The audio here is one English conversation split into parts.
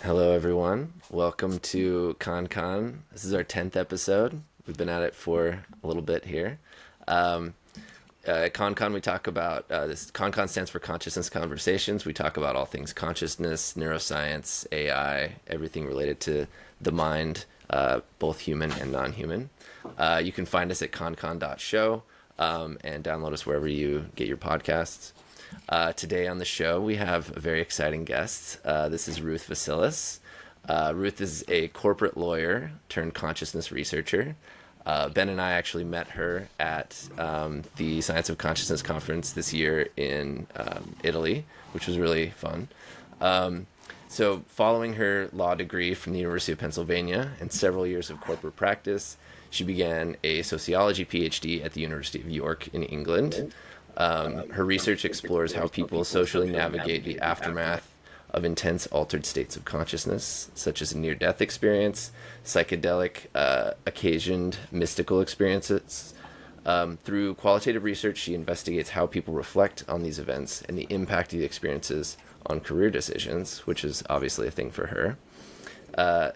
Hello, everyone. Welcome to ConCon. This is our 10th episode. We've been at it for a little bit here. At ConCon, we talk about this. ConCon stands for Consciousness Conversations. We talk about all things consciousness, neuroscience, AI, everything related to the mind, both human and non-human. You can find us at concon.show and download us wherever you get your podcasts. Today on the show, we have a very exciting guest. This is Ruth Vassilas. Ruth is a corporate lawyer turned consciousness researcher. Ben and I actually met her at the Science of Consciousness conference this year in Italy, which was really fun. So following her law degree from the University of Pennsylvania and several years of corporate practice, she began a sociology PhD at the University of York in England. Her research explores how people socially navigate the aftermath of intense altered states of consciousness, such as a near-death experience, psychedelic occasioned mystical experiences. Through qualitative research, she investigates how people reflect on these events and the impact of the experiences on career decisions, which is obviously a thing for her,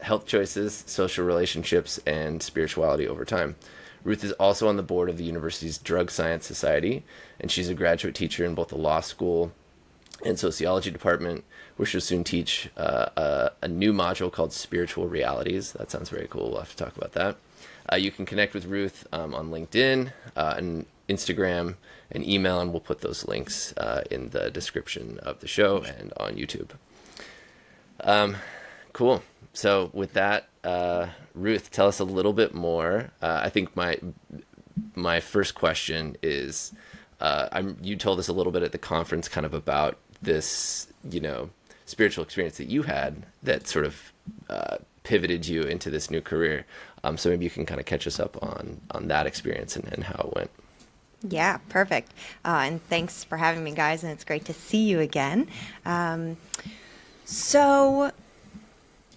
health choices, social relationships, and spirituality over time. Ruth is also on the board of the university's Drug Science Society, and she's a graduate teacher in both the law school and sociology department, where she'll soon teach a new module called Spiritual Realities. That sounds very cool. We'll have to talk about that. You can connect with Ruth on LinkedIn and Instagram and email, and we'll put those links in the description of the show and on YouTube. Cool. So with that, Ruth, tell us a little bit more. I think my first question is, you told us a little bit at the conference kind of about this, spiritual experience that you had that sort of pivoted you into this new career. So maybe you can kind of catch us up on that experience and how it went. Yeah, perfect. And thanks for having me, guys. And it's great to see you again. So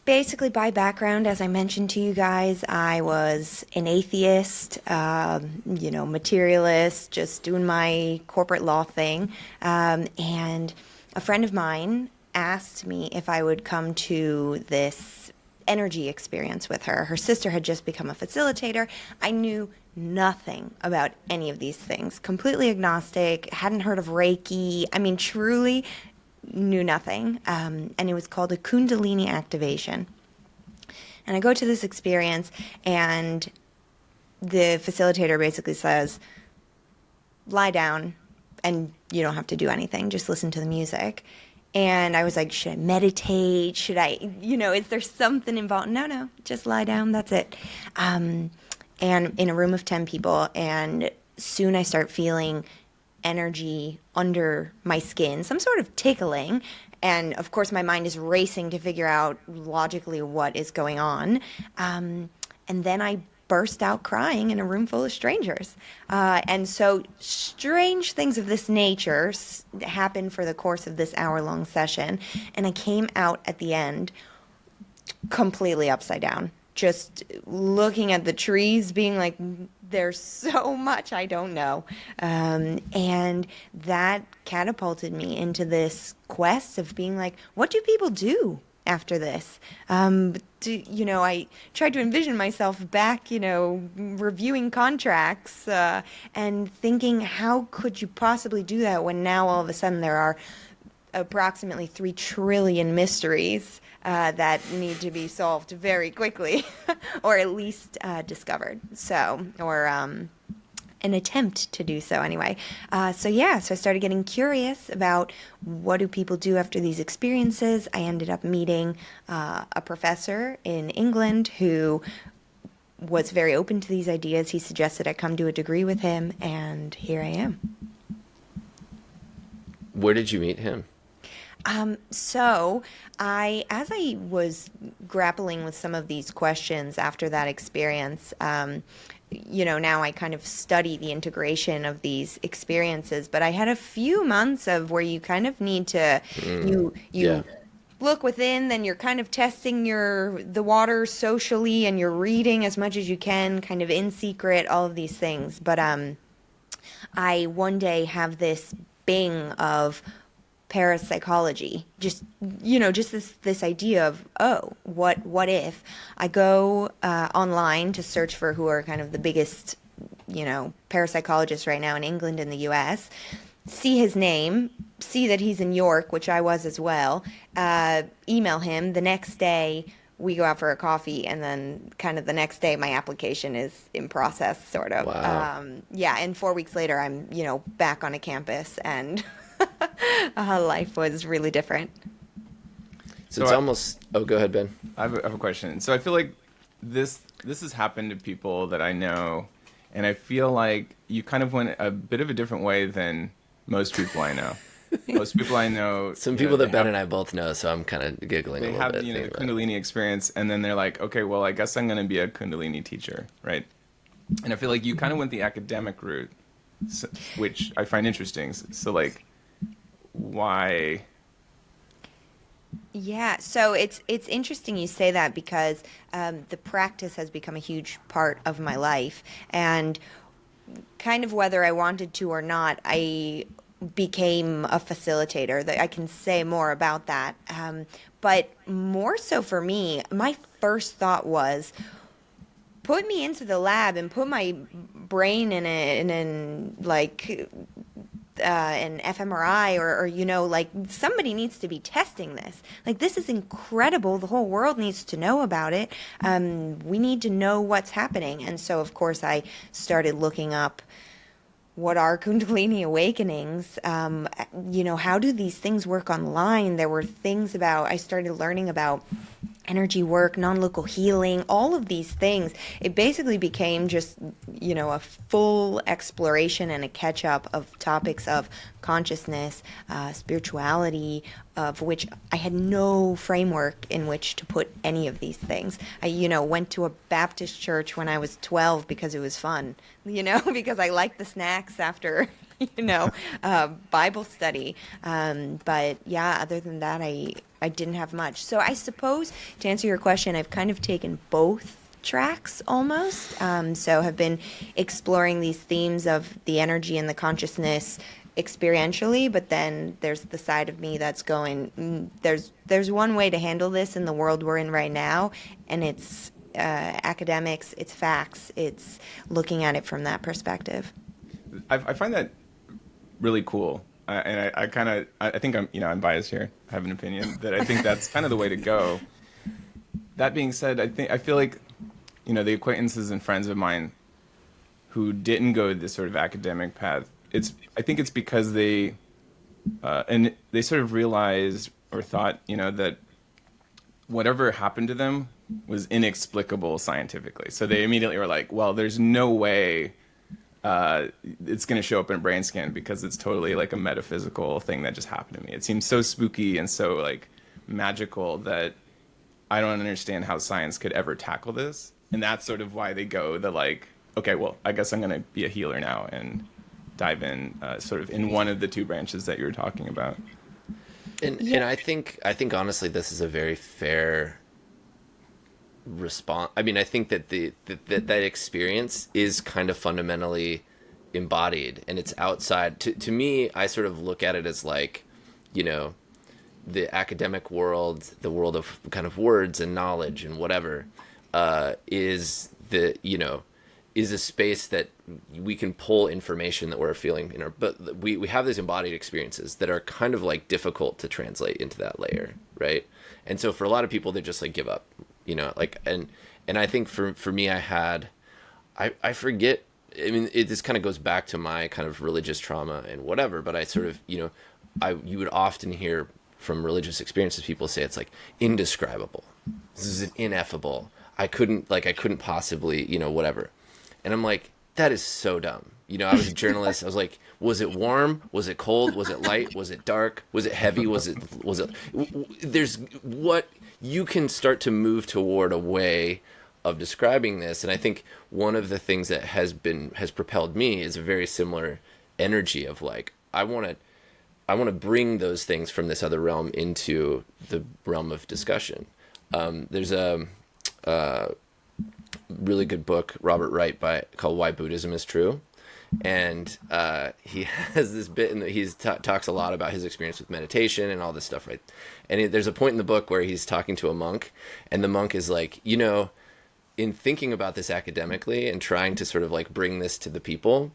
basically, by background, as I mentioned to you guys, I was an atheist, materialist, just doing my corporate law thing. And a friend of mine asked me if I would come to this energy experience with her. Her sister had just become a facilitator. I knew nothing about any of these things, completely agnostic, hadn't heard of Reiki. I mean, truly knew nothing. And it was called a Kundalini activation. And I go to this experience, and the facilitator basically says, lie down, and you don't have to do anything. Just listen to the music. And I was like, should I meditate? Should I, is there something involved? No, just lie down. That's it. And in a room of 10 people, and soon I start feeling energy under my skin, some sort of tickling. And of course, my mind is racing to figure out logically what is going on. And then I burst out crying in a room full of strangers. And so strange things of this nature happened for the course of this hour-long session. And I came out at the end completely upside down, just looking at the trees, being like, there's so much I don't know. And that catapulted me into this quest of being like, what do people do after this? I tried to envision myself back, reviewing contracts and thinking, how could you possibly do that when now all of a sudden there are approximately 3 trillion mysteries that need to be solved very quickly, or at least discovered. Or an attempt to do so anyway. So I started getting curious about what do people do after these experiences. I ended up meeting a professor in England who was very open to these ideas. He suggested I come do a degree with him, and here I am. Where did you meet him? So as I was grappling with some of these questions after that experience, now I kind of study the integration of these experiences, but I had a few months of where you kind of need to, look within, then you're kind of testing the water socially, and you're reading as much as you can, kind of in secret, all of these things. But I one day have this bing of parapsychology, just this idea of, oh, what if I go online to search for who are kind of the biggest parapsychologists right now in England and the US, see his name, see that he's in York, which I was as well, email him. The next day, we go out for a coffee, and then kind of the next day, my application is in process, sort of. Wow. Yeah, and 4 weeks later, I'm, back on a campus, and life was really different. So So it's almost. Oh, go ahead, Ben. I have a question. So I feel like this has happened to people that I know, and I feel like you kind of went a bit of a different way than most people I know. Most people I know, Some you people know, that Ben and I both know, so I'm kind of giggling a they little have bit. the thinking about it. Kundalini experience, and then they're like, okay, well, I guess I'm going to be a Kundalini teacher, right? And I feel like you kind of went the academic route, which I find interesting. So like, why? Yeah, so it's interesting you say that, because the practice has become a huge part of my life, and kind of whether I wanted to or not, I became a facilitator. That I can say more about that. But more so for me, my first thought was, put me into the lab and put my brain in like an fMRI, or like, somebody needs to be testing this. Like, this is incredible. The whole world needs to know about it. We need to know what's happening. And so, of course, I started looking up what are Kundalini awakenings. How do these things work online? There were things about, I started learning about energy work, non-local healing, all of these things. It basically became just, a full exploration and a catch-up of topics of consciousness, spirituality, of which I had no framework in which to put any of these things. I, went to a Baptist church when I was 12 because it was fun, because I liked the snacks after Bible study. But yeah, other than that, I didn't have much. So I suppose, to answer your question, I've kind of taken both tracks almost. So have been exploring these themes of the energy and the consciousness experientially, but then there's the side of me that's going, there's one way to handle this in the world we're in right now, and it's academics, it's facts, it's looking at it from that perspective. I find that really cool. And I kind of, I think I'm biased here. I have an opinion that I think that's kind of the way to go. That being said, I feel like, the acquaintances and friends of mine who didn't go this sort of academic path, I think it's because they sort of realized or thought, that whatever happened to them was inexplicable scientifically. So they immediately were like, well, there's no way it's going to show up in a brain scan, because it's totally like a metaphysical thing that just happened to me. It seems so spooky and so like magical that I don't understand how science could ever tackle this. And that's sort of why they go the like, okay, well, I guess I'm going to be a healer now and dive in sort of in one of the two branches that you were talking about. And I think honestly, this is a very fair response. I mean, I think that that experience is kind of fundamentally embodied, and it's outside. To me, I sort of look at it as like, the academic world, the world of kind of words and knowledge and whatever, is is a space that we can pull information that we're feeling in our, but we have these embodied experiences that are kind of like difficult to translate into that layer, right? And so for a lot of people, they just like give up, like, and I think for me, I forget, I mean, this kind of goes back to my kind of religious trauma and whatever, but I sort of, you would often hear from religious experiences, people say it's like indescribable. This is an ineffable. I couldn't possibly, whatever. And I'm like, that is so dumb. I was a journalist. I was like, was it warm? Was it cold? Was it light? Was it dark? Was it heavy? Was it, there's what you can start to move toward a way of describing this. And I think one of the things that has propelled me is a very similar energy of like, I want to I want to bring those things from this other realm into the realm of discussion. There's a really good book, Robert Wright, called Why Buddhism is True. And he has this bit in that he talks a lot about his experience with meditation and all this stuff, right? And there's a point in the book where he's talking to a monk, and the monk is like, in thinking about this academically and trying to sort of like bring this to the people,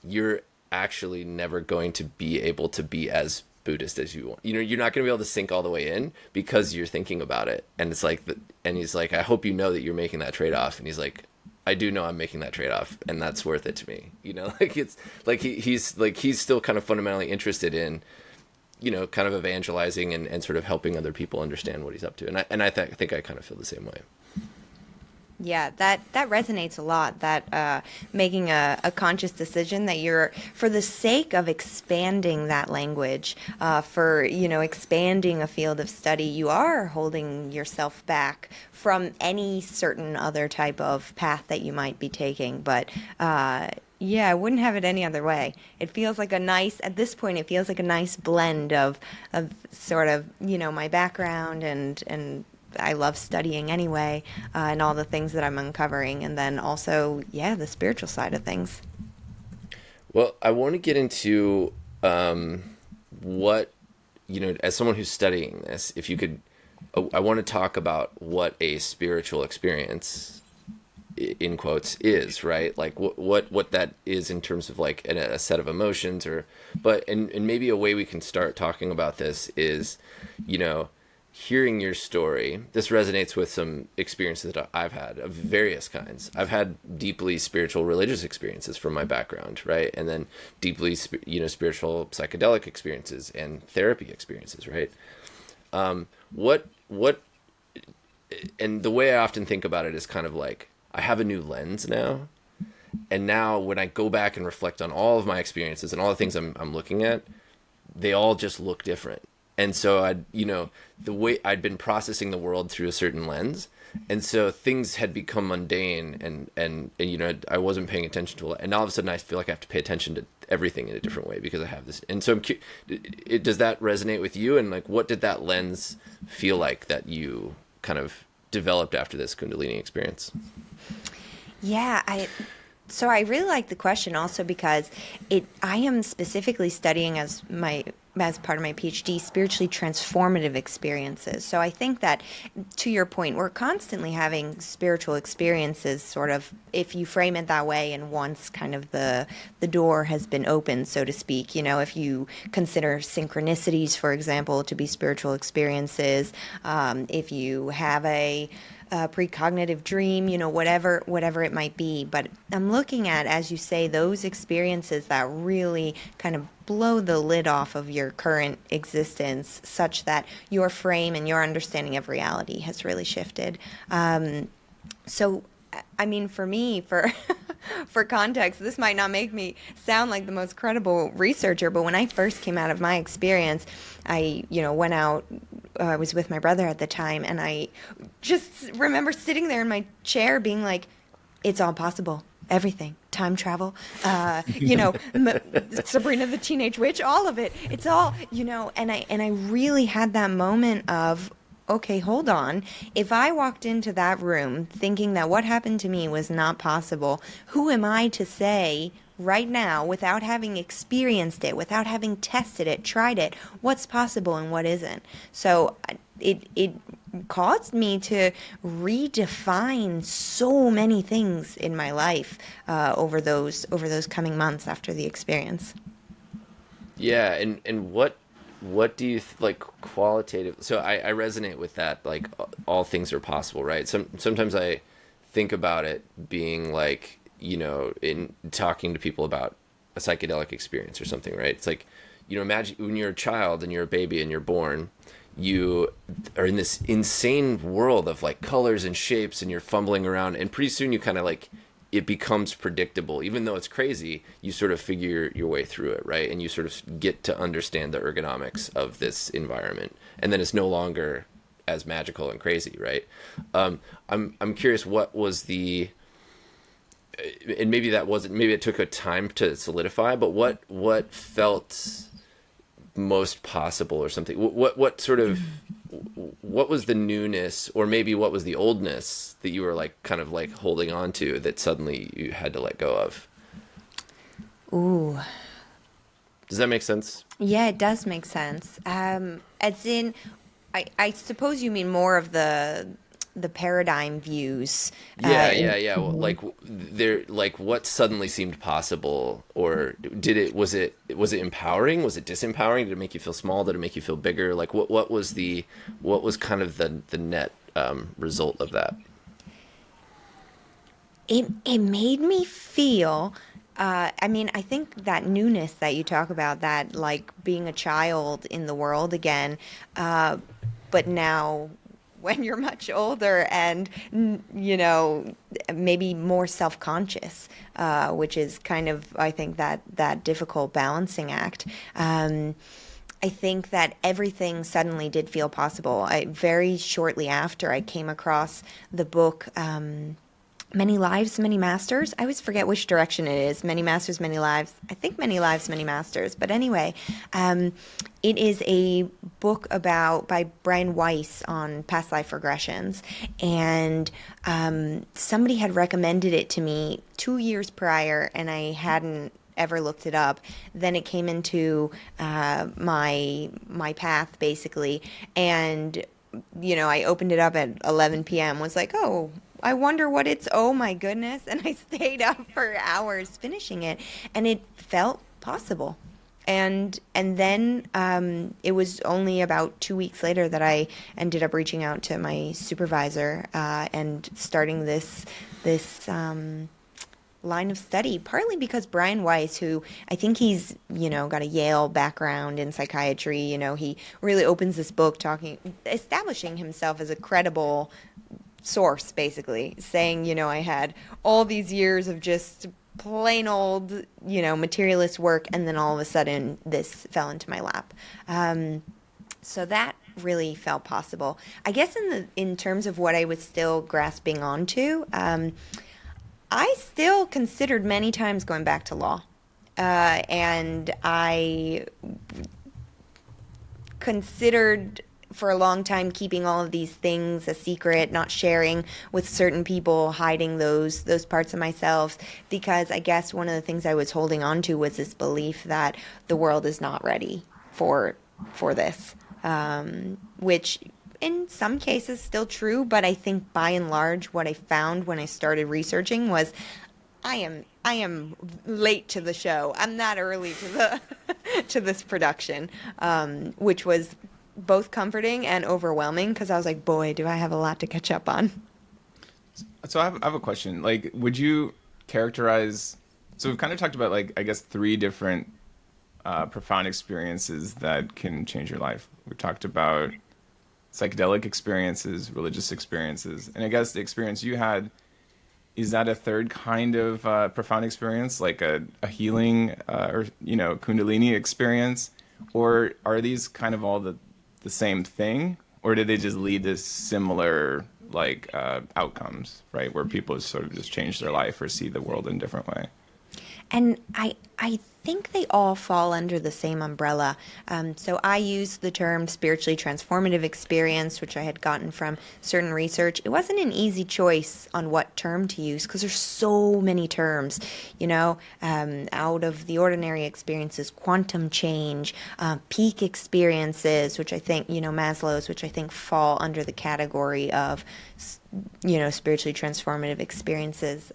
you're actually never going to be able to be as Buddhist as you want. You're not going to be able to sink all the way in because you're thinking about it. And it's like, and he's like, I hope you know that you're making that trade-off. And he's like, I do know I'm making that trade-off, and that's worth it to me. Like it's like he's still kind of fundamentally interested in, kind of evangelizing and sort of helping other people understand what he's up to. And I think I kind of feel the same way. Yeah, that resonates a lot, that making a conscious decision that you're, for the sake of expanding that language, for, expanding a field of study, you are holding yourself back from any certain other type of path that you might be taking. But yeah, I wouldn't have it any other way. It feels like at this point, it feels like a nice blend of sort of, my background and I love studying anyway, and all the things that I'm uncovering, and then also, the spiritual side of things. Well, I want to get into what, as someone who's studying this, if you could, I want to talk about what a spiritual experience, in quotes, is, right? Like what that is in terms of like a set of emotions, and maybe a way we can start talking about this is, hearing your story. This resonates with some experiences that I've had of various kinds. I've had deeply spiritual religious experiences from my background, right? And then deeply, spiritual psychedelic experiences and therapy experiences, right? What, and the way I often think about it is kind of like, I have a new lens now. And now when I go back and reflect on all of my experiences and all the things I'm looking at, they all just look different. And so the way I'd been processing the world through a certain lens, and so things had become mundane, and I wasn't paying attention to it. And all of a sudden I feel like I have to pay attention to everything in a different way because I have this. And so does that resonate with you? And like, what did that lens feel like that you kind of developed after this Kundalini experience? Yeah, So I really like the question also because I am specifically studying as part of my PhD, spiritually transformative experiences. So I think that, to your point, we're constantly having spiritual experiences, sort of, if you frame it that way, and once kind of the door has been opened, so to speak. If you consider synchronicities, for example, to be spiritual experiences, if you have a precognitive dream, whatever it might be. But I'm looking at, as you say, those experiences that really kind of blow the lid off of your current existence, such that your frame and your understanding of reality has really shifted. So, I mean, for me, for context, this might not make me sound like the most credible researcher, but when I first came out of my experience, I, went out, I was with my brother at the time, and I just remember sitting there in my chair being like, it's all possible. Everything. Time travel, Sabrina the Teenage Witch, all of it. It's all, and I really had that moment of, okay, hold on. If I walked into that room thinking that what happened to me was not possible, who am I to say right now, without having experienced it, without having tested it, tried it, what's possible and what isn't? So it caused me to redefine so many things in my life over those coming months after the experience. Yeah, and what do you like qualitative? So I resonate with that. Like, all things are possible, right? Sometimes I think about it being like, in talking to people about a psychedelic experience or something, right? It's like, imagine when you're a child and you're a baby and you're born, you are in this insane world of like colors and shapes, and you're fumbling around, and pretty soon you kind of like, it becomes predictable. Even though it's crazy, you sort of figure your way through it, right? And you sort of get to understand the ergonomics of this environment, and then it's no longer as magical and crazy, right? I'm curious, what was and maybe it took a time to solidify, but what felt most possible or something? What sort of, what was the newness, or maybe what was the oldness that you were like kind of like holding on to that suddenly you had to let go of? Ooh. Does that make sense? Yeah, it does make sense. As in, I suppose you mean more of the paradigm views. Yeah. Well, like there, like what suddenly seemed possible, or was it empowering? Was it disempowering? Did it make you feel small? Did it make you feel bigger? Like what was kind of the net result of that? It made me feel. I mean, I think that newness that you talk about, that like being a child in the world again, but now when you're much older and maybe more self-conscious, which is kind of, I think, that difficult balancing act. I think that everything suddenly did feel possible. Very shortly after, I came across the book. Many Lives, Many Masters. I always forget which direction it is. Many Masters, Many Lives. I think Many Lives, Many Masters. But anyway, it is a book by Brian Weiss on past life regressions. And somebody had recommended it to me 2 years prior, and I hadn't ever looked it up. Then it came into my path, basically. And, I opened it up at 11 p.m., was like, oh, I wonder what it's, oh my goodness. And I stayed up for hours finishing it, and it felt possible. And then it was only about 2 weeks later that I ended up reaching out to my supervisor and starting this line of study, partly because Brian Weiss, who I think he's, got a Yale background in psychiatry, he really opens this book establishing himself as a credible source, basically saying, I had all these years of just plain old, materialist work, and then all of a sudden this fell into my lap. So that really felt possible. I guess in terms of what I was still grasping onto, I still considered many times going back to law. And I considered for a long time keeping all of these things a secret, not sharing with certain people, hiding those parts of myself, because I guess one of the things I was holding on to was this belief that the world is not ready for this, which in some cases still true, but I think by and large what I found when I started researching was I am late to the show. I'm not early to the to this production, which was both comforting and overwhelming, because I was like, boy, do I have a lot to catch up on. So I have a question. Like, would you characterize? So we've kind of talked about, like, I guess 3 different profound experiences that can change your life. We talked about psychedelic experiences, religious experiences, and I guess the experience you had, is that a third kind of profound experience, like a healing or Kundalini experience, or are these kind of all the same thing, or did they just lead to similar outcomes, right, where people sort of just change their life or see the world in a different way? And I think they all fall under the same umbrella. So I use the term spiritually transformative experience, which I had gotten from certain research. It wasn't an easy choice on what term to use, because there's so many terms, out of the ordinary experiences, quantum change, peak experiences, which I think, Maslow's, which I think fall under the category of, spiritually transformative experiences.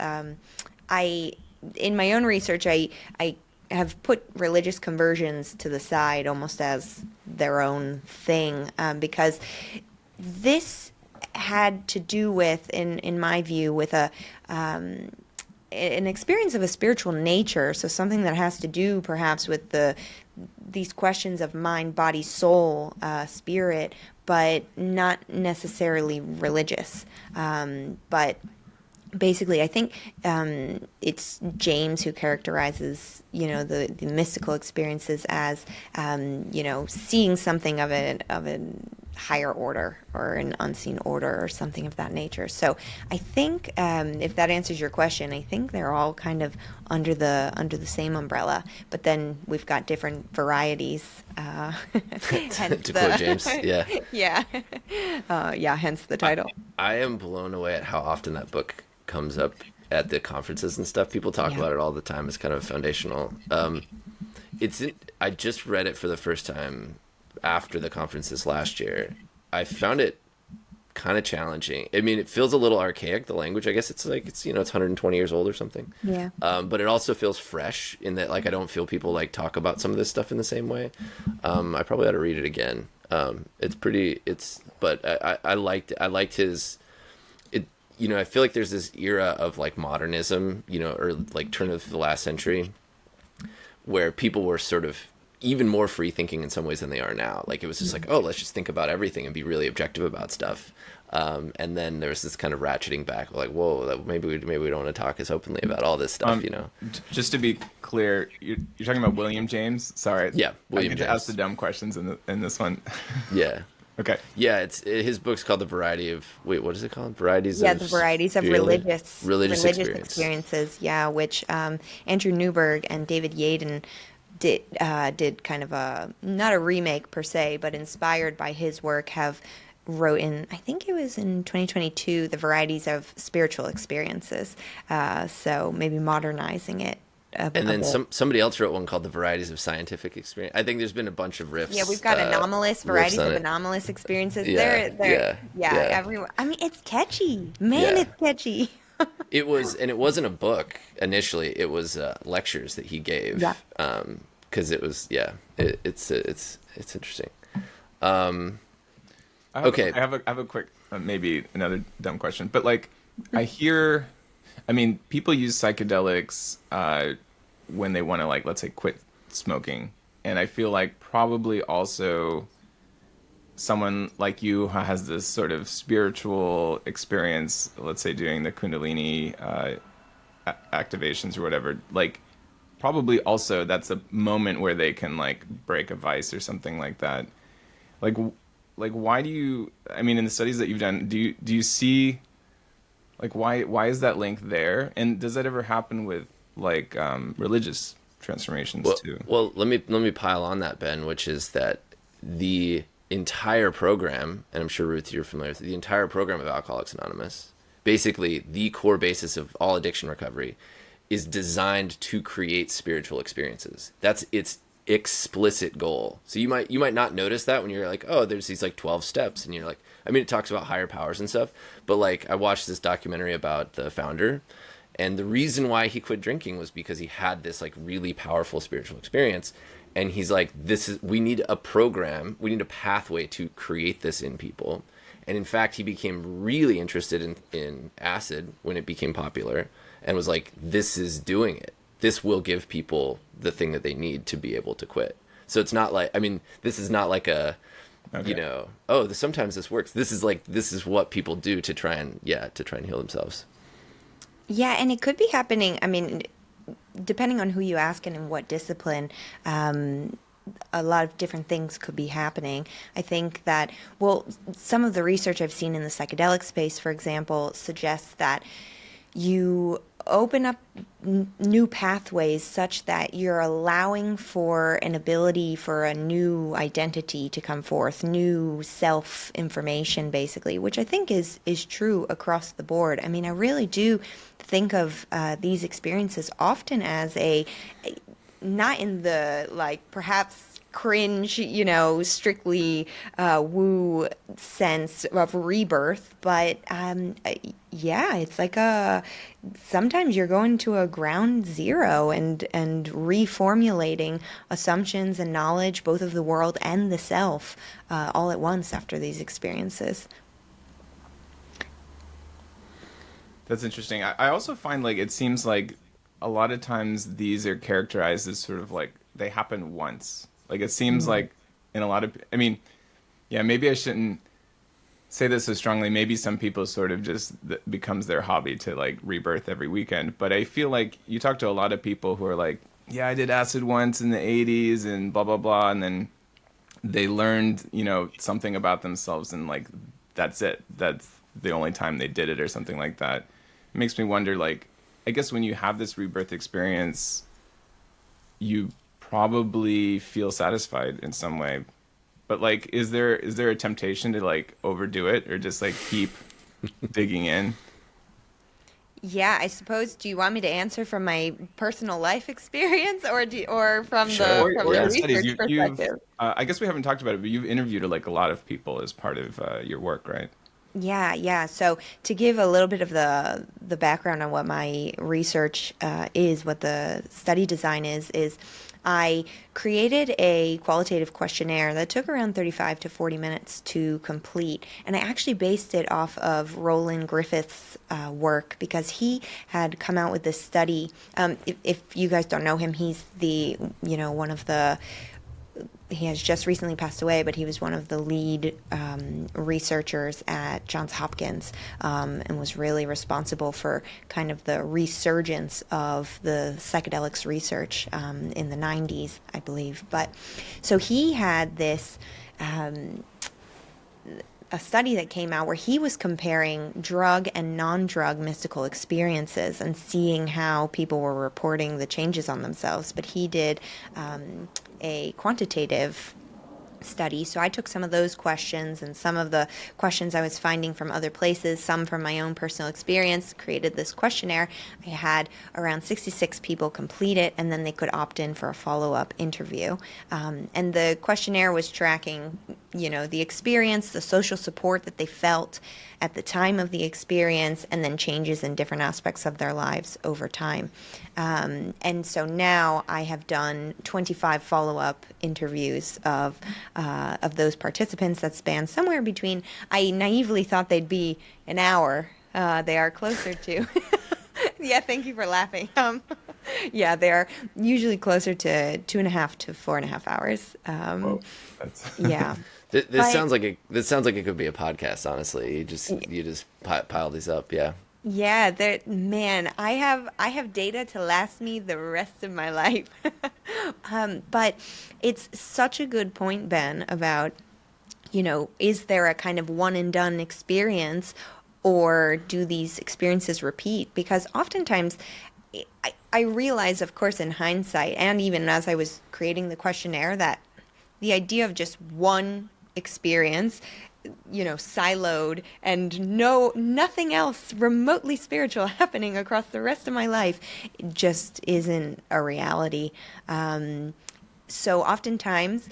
In my own research, I have put religious conversions to the side almost as their own thing, because this had to do with, in my view, with an experience of a spiritual nature. So something that has to do perhaps with these questions of mind, body, soul, spirit, but not necessarily religious. But basically, I think it's James who characterizes, the mystical experiences as, seeing something of a higher order or an unseen order or something of that nature. So I think if that answers your question, I think they're all kind of under the same umbrella. But then we've got different varieties. Hence To quote James, yeah. yeah, yeah. Hence the title. I am blown away at how often that book comes up at the conferences and stuff. People talk Yeah. about it all the time. It's kind of foundational. I just read it for the first time after the conferences last year. I found it kind of challenging. I mean, it feels a little archaic, the language. I guess it's 120 years old or something. Yeah. But it also feels fresh in that, like, I don't feel people like talk about some of this stuff in the same way. I probably ought to read it again. But I liked his, I feel like there's this era of like modernism, or like turn of the last century, where people were sort of even more free thinking in some ways than they are now. Like, it was just like, oh, let's just think about everything and be really objective about stuff. And then there was this kind of ratcheting back, like, whoa, maybe we don't want to talk as openly about all this stuff, Just to be clear, you're talking about William James. Sorry. Yeah, William I get to James. ask the dumb questions in this one. Yeah. Okay. Yeah, his book's called The Variety of, what is it called? Varieties Yeah, of the varieties of religious experiences. Yeah, which Andrew Newberg and David Yaden did kind of not a remake per se, but inspired by his work, wrote in, I think it was in 2022, The Varieties of Spiritual Experiences. So maybe modernizing it. And then somebody else wrote one called The Varieties of Scientific Experience. I think there's been a bunch of riffs. Yeah, we've got varieties of anomalous experiences. Yeah. Everyone. I mean, it's catchy. Man, it's catchy. It wasn't a book initially. It was lectures that he gave. Yeah. Because it was, it's interesting. Okay. I have a quick, maybe another dumb question, but like, people use psychedelics when they want to, like, let's say, quit smoking. And I feel like probably also someone like you who has this sort of spiritual experience, let's say doing the Kundalini activations or whatever, like, probably also that's a moment where they can, like, break a vice or something like that. Like why do you, in the studies that you've done, do you see, like, why is that link there? And does that ever happen with, like, religious transformations too? Well, let me pile on that, Ben, which is that the entire program, and I'm sure, Ruth, you're familiar with it, the entire program of Alcoholics Anonymous, basically the core basis of all addiction recovery, is designed to create spiritual experiences. That's its explicit goal. So you might not notice that when you're like, oh, there's these like 12 steps, and you're like, it talks about higher powers and stuff, but like, I watched this documentary about the founder, and the reason why he quit drinking was because he had this like really powerful spiritual experience, and he's like, we need a program, we need a pathway to create this in people. And in fact, he became really interested in acid when it became popular, and was like, this is doing it. This will give people the thing that they need to be able to quit. So it's not like, this is not like a, okay, sometimes this works. This is what people do to try and heal themselves. Yeah, and it could be happening, depending on who you ask and in what discipline, a lot of different things could be happening. I think that, some of the research I've seen in the psychedelic space, for example, suggests that you open up new pathways such that you're allowing for an ability for a new identity to come forth, new self-information, basically, which I think is true across the board. I really do think of these experiences often as not in the, like, perhaps cringe, strictly woo sense of rebirth, but it's like sometimes you're going to a ground zero and reformulating assumptions and knowledge, both of the world and the self, all at once after these experiences. That's interesting. I also find, like, it seems like a lot of times these are characterized as sort of like they happen once. Like, it seems like in a lot of, maybe I shouldn't say this so strongly. Maybe some people sort of just becomes their hobby to, like, rebirth every weekend. But I feel like you talk to a lot of people who are like, yeah, I did acid once in the 80s and blah, blah, blah. And then they learned, something about themselves, and like that's it. That's the only time they did it, or something like that. It makes me wonder, like, I guess when you have this rebirth experience, you probably feel satisfied in some way. But like, is there a temptation to like overdo it, or just like keep digging in? Yeah, I suppose. Do you want me to answer from my personal life experience, or from Sure. from Or the your Yeah. studies. research You've perspective? I guess we haven't talked about it, but you've interviewed like a lot of people as part of your work, right? Yeah, yeah. So to give a little bit of the background on what my research is, what the study design is I created a qualitative questionnaire that took around 35 to 40 minutes to complete, and I actually based it off of Roland Griffith's work because he had come out with this study. If you guys don't know him, he's the one of the he has just recently passed away, but he was one of the lead researchers at Johns Hopkins, and was really responsible for kind of the resurgence of the psychedelics research in the 90s, I believe. But so he had this. A study that came out where he was comparing drug and non-drug mystical experiences and seeing how people were reporting the changes on themselves. But he did a quantitative study. So I took some of those questions and some of the questions I was finding from other places, some from my own personal experience, created this questionnaire. I had around 66 people complete it, and then they could opt in for a follow-up interview. And the questionnaire was tracking, the experience, the social support that they felt at the time of the experience, and then changes in different aspects of their lives over time. And so now I have done 25 follow-up interviews of those participants that span somewhere between. I naively thought they'd be an hour. They are closer to. Yeah, thank you for laughing. Yeah, they are usually closer to 2.5 to 4.5 hours. Whoa, that's Yeah. This But- sounds like it could be a podcast. Honestly, you just pile these up. Yeah. Yeah, man, I have data to last me the rest of my life. But it's such a good point, Ben, about, is there a kind of one and done experience, or do these experiences repeat? Because oftentimes I realize, of course, in hindsight, and even as I was creating the questionnaire, that the idea of just one experience, siloed, and nothing else remotely spiritual happening across the rest of my life, just isn't a reality. So oftentimes,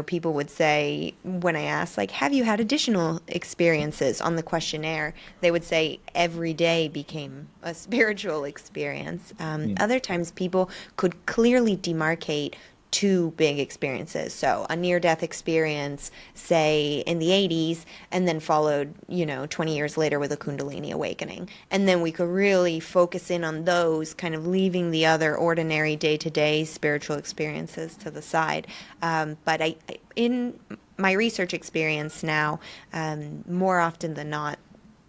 people would say, when I ask, like, have you had additional experiences on the questionnaire? They would say every day became a spiritual experience. Other times, people could clearly demarcate two big experiences. So a near-death experience, say in the 80s, and then followed, 20 years later with a Kundalini awakening. And then we could really focus in on those, kind of leaving the other ordinary day-to-day spiritual experiences to the side. But in my research experience now, more often than not,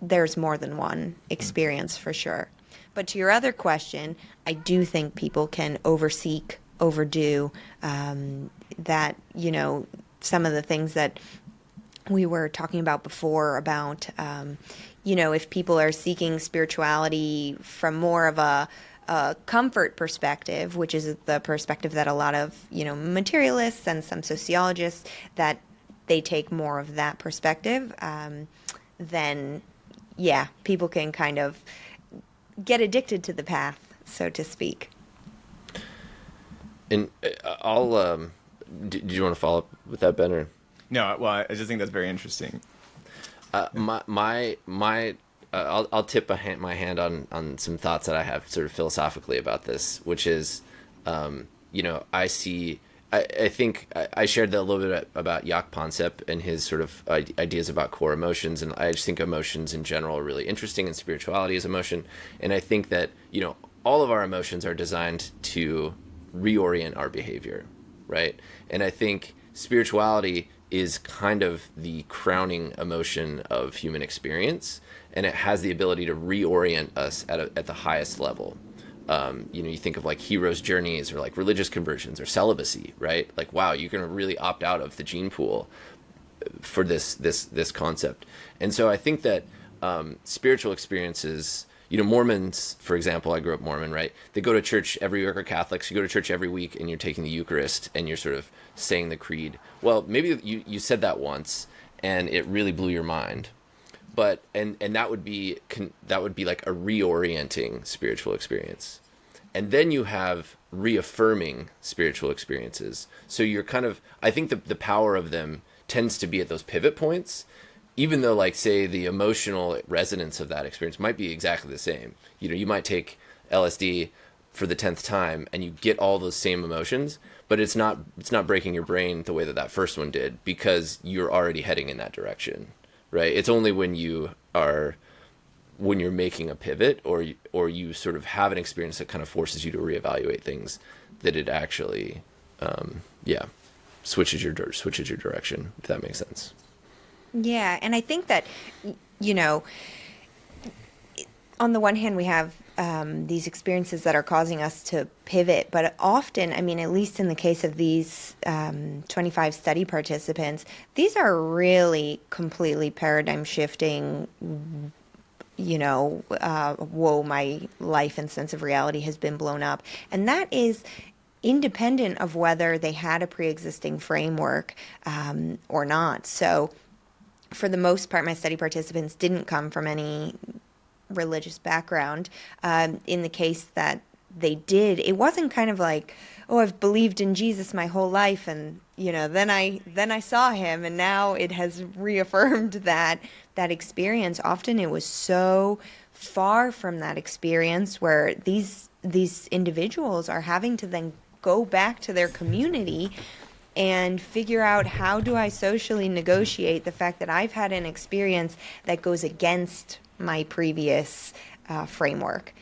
there's more than one experience for sure. But to your other question, I do think people can overdo that, some of the things that we were talking about before about, if people are seeking spirituality from more of a comfort perspective, which is the perspective that a lot of, materialists and some sociologists, that they take more of that perspective, then, yeah, people can kind of get addicted to the path, so to speak. And I'll. Did you want to follow up with that, Ben? Or no. Well, I just think that's very interesting. I'll tip my hand on some thoughts that I have sort of philosophically about this, which is, I think I shared a little bit about Jaak Pansep and his sort of ideas about core emotions, and I just think emotions in general are really interesting, and spirituality is emotion, and I think that all of our emotions are designed to reorient our behavior, right? And I think spirituality is kind of the crowning emotion of human experience, and it has the ability to reorient us at the highest level. You think of like heroes' journeys or like religious conversions or celibacy, right? Like, wow, you're going to really opt out of the gene pool for this concept. And so I think that spiritual experiences, Mormons, for example, I grew up Mormon, right? They go to church every week, or Catholics, you go to church every week and you're taking the Eucharist and you're sort of saying the creed. Well, maybe you said that once and it really blew your mind. But and that would be like a reorienting spiritual experience. And then you have reaffirming spiritual experiences. So you're kind of, I think the power of them tends to be at those pivot points, even though, like, say, the emotional resonance of that experience might be exactly the same. You might take LSD for the 10th time and you get all those same emotions, but it's not breaking your brain the way that first one did, because you're already heading in that direction, right? It's only when you're making a pivot or you sort of have an experience that kind of forces you to reevaluate things that it actually, switches your direction, if that makes sense. Yeah, and I think that, you know, on the one hand, we have these experiences that are causing us to pivot, but often, I mean, at least in the case of these 25 study participants, these are really completely paradigm shifting, whoa, my life and sense of reality has been blown up. And that is independent of whether they had a pre-existing framework or not. So for the most part, my study participants didn't come from any religious background. In the case that they did, it wasn't kind of like, oh, I've believed in Jesus my whole life, and then I saw him, and now it has reaffirmed that experience. Often it was so far from that experience where these individuals are having to then go back to their community and figure out, how do I socially negotiate the fact that I've had an experience that goes against my previous framework.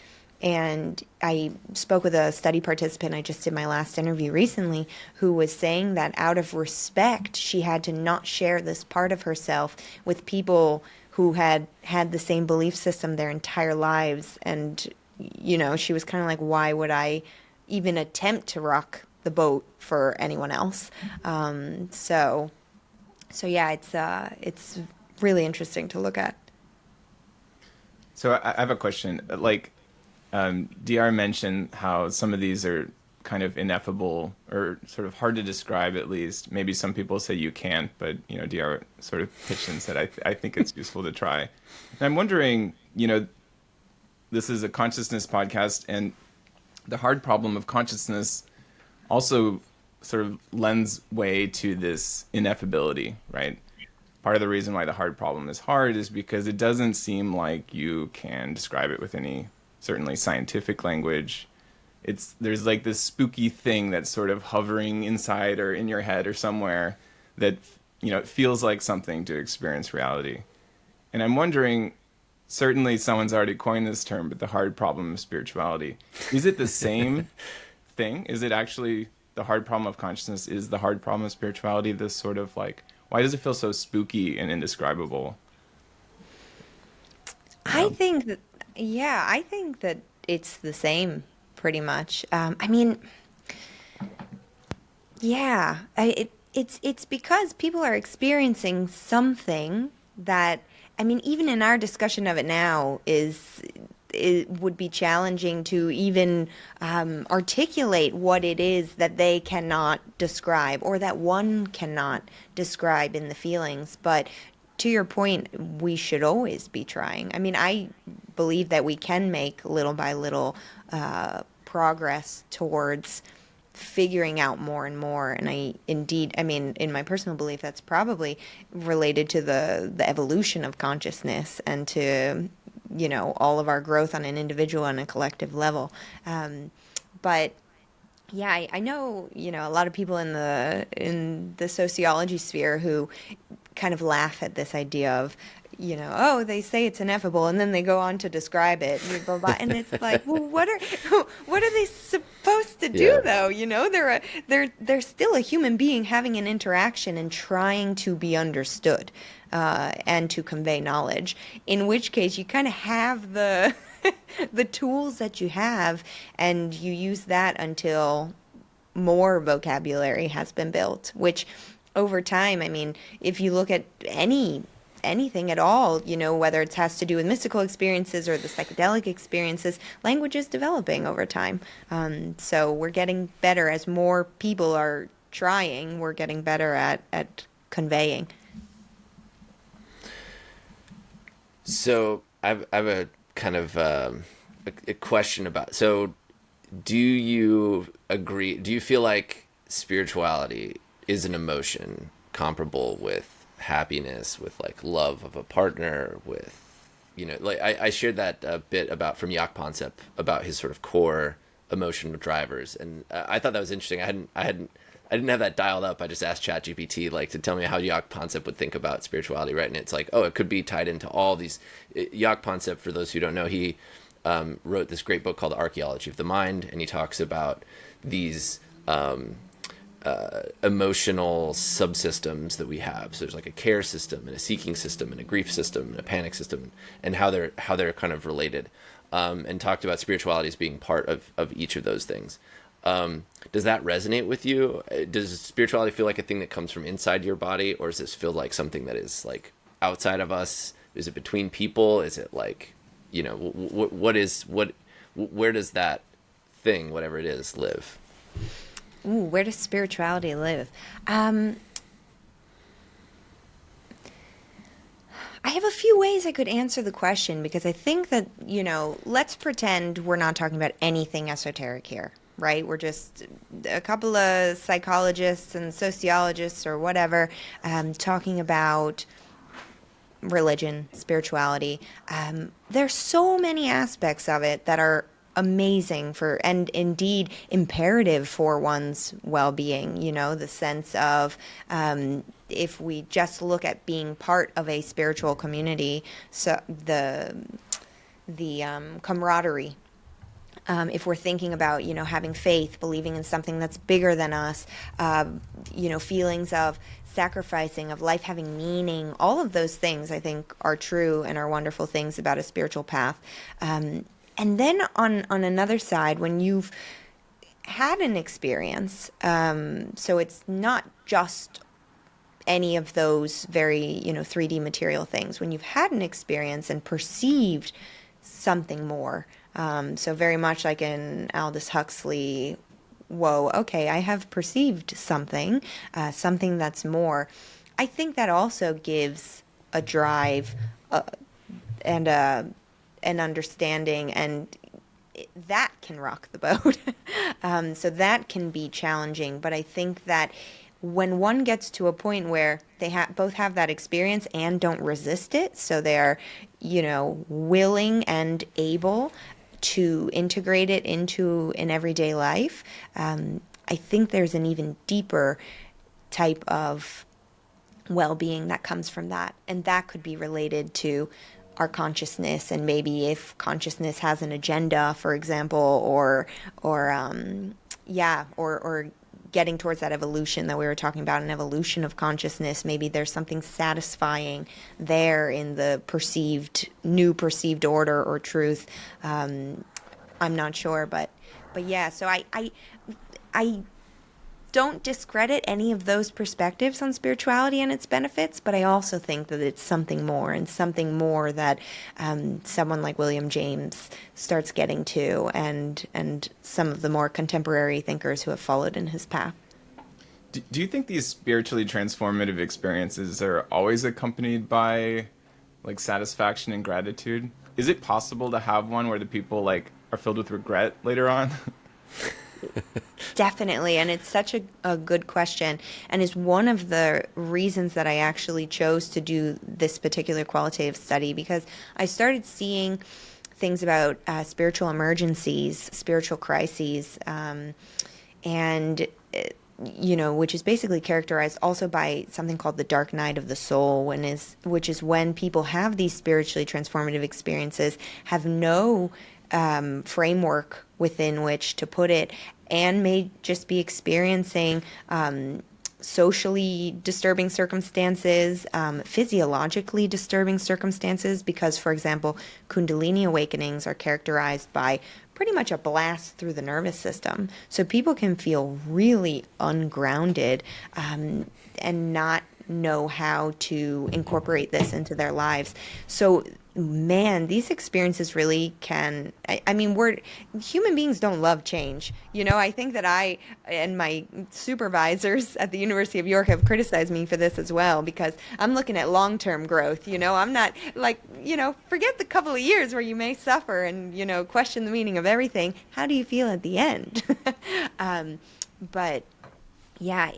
And I spoke with a study participant I just did my last interview recently, who was saying that out of respect, she had to not share this part of herself with people who had the same belief system their entire lives. And, she was kind of like, why would I even attempt to rock the boat for anyone else? So yeah, it's really interesting to look at. So I have a question. Like, DR mentioned how some of these are kind of ineffable or sort of hard to describe, at least. Maybe some people say you can't, but, DR sort of pitched and said, I think it's useful to try. And I'm wondering, this is a consciousness podcast, and the hard problem of consciousness also sort of lends way to this ineffability, right? Part of the reason why the hard problem is hard is because it doesn't seem like you can describe it with any certainly scientific language. There's like this spooky thing that's sort of hovering inside or in your head or somewhere that, it feels like something to experience reality. And I'm wondering, certainly someone's already coined this term, but the hard problem of spirituality, is it the same thing? Is it actually the hard problem of consciousness is the hard problem of spirituality? This sort of like, why does it feel so spooky and indescribable? I think that it's the same, pretty much. It's because people are experiencing something that, even in our discussion of it now, it would be challenging to even articulate what it is that they cannot describe, or that one cannot describe in the feelings. But to your point, we should always be trying. I believe that we can make little by little progress towards figuring out more and more. And in my personal belief, that's probably related to the evolution of consciousness and to all of our growth on an individual and a collective level. But yeah, I know, a lot of people in the sociology sphere who kind of laugh at this idea of, oh, they say it's ineffable, and then they go on to describe it, blah, blah, blah. And it's like, well, what are they supposed to to do though, they're still a human being having an interaction and trying to be understood, and to convey knowledge, in which case you kind of have the the tools that you have, and you use that until more vocabulary has been built, which over time, I mean, if you look at anything at all, whether it has to do with mystical experiences or the psychedelic experiences, language is developing over time. So we're getting better as more people are trying. We're getting better at conveying. So I have a kind of a question about. So, do you agree? Do you feel like spirituality is an emotion comparable with happiness, with like love of a partner, with like I shared that bit about from Jaak Pansep about his sort of core emotional drivers, and I thought that was interesting. I didn't have that dialed up. I just asked ChatGPT like to tell me how Jaak Pansep would think about spirituality, right? And it's like, oh, it could be tied into all these. Jaak Pansep, for those who don't know, he wrote this great book called The Archaeology of the Mind, and he talks about these emotional subsystems that we have. So there's like a care system and a seeking system and a grief system and a panic system, and how they're kind of related, and talked about spirituality as being part of each of those things. Does that resonate with you? Does spirituality feel like a thing that comes from inside your body, or does this feel like something that is like outside of us? Is it between people? Is it like, where does that thing, whatever it is, live? Ooh, where does spirituality live? I have a few ways I could answer the question, because I think that, let's pretend we're not talking about anything esoteric here, right? We're just a couple of psychologists and sociologists or whatever, talking about religion, spirituality. There's so many aspects of it that are amazing and indeed imperative for one's well-being, the sense of, if we just look at being part of a spiritual community, so the camaraderie, if we're thinking about, having faith, believing in something that's bigger than us, feelings of sacrificing, of life having meaning, all of those things I think are true and are wonderful things about a spiritual path. And then on another side, when you've had an experience, so it's not just any of those very, 3D material things. When you've had an experience and perceived something more, so very much like in Aldous Huxley, whoa, okay, I have perceived something, something that's more. I think that also gives a drive and an understanding, and that can rock the boat. So that can be challenging, but I think that when one gets to a point where they both have that experience and don't resist it, so they're, willing and able to integrate it into an everyday life, I think there's an even deeper type of well-being that comes from that, and that could be related to our consciousness, and maybe if consciousness has an agenda, for example, or getting towards that evolution that we were talking about, an evolution of consciousness. Maybe there's something satisfying there in the new perceived order or truth. I'm not sure, but yeah. So I don't discredit any of those perspectives on spirituality and its benefits, but I also think that it's something more, and something more that someone like William James starts getting to, and some of the more contemporary thinkers who have followed in his path. Do you think these spiritually transformative experiences are always accompanied by like satisfaction and gratitude? Is it possible to have one where the people like are filled with regret later on? Definitely, and it's such a good question, and is one of the reasons that I actually chose to do this particular qualitative study, because I started seeing things about spiritual emergencies, spiritual crises, and which is basically characterized also by something called the dark night of the soul, which is when people have these spiritually transformative experiences, have no framework within which to put it, and may just be experiencing socially disturbing circumstances, physiologically disturbing circumstances, because, for example, Kundalini awakenings are characterized by pretty much a blast through the nervous system. So people can feel really ungrounded and not know how to incorporate this into their lives. So, man, these experiences really can, I mean, human beings don't love change. I think that I and my supervisors at the University of York have criticized me for this as well, because I'm looking at long-term growth. I'm not like, forget the couple of years where you may suffer and, question the meaning of everything. How do you feel at the end? But yeah,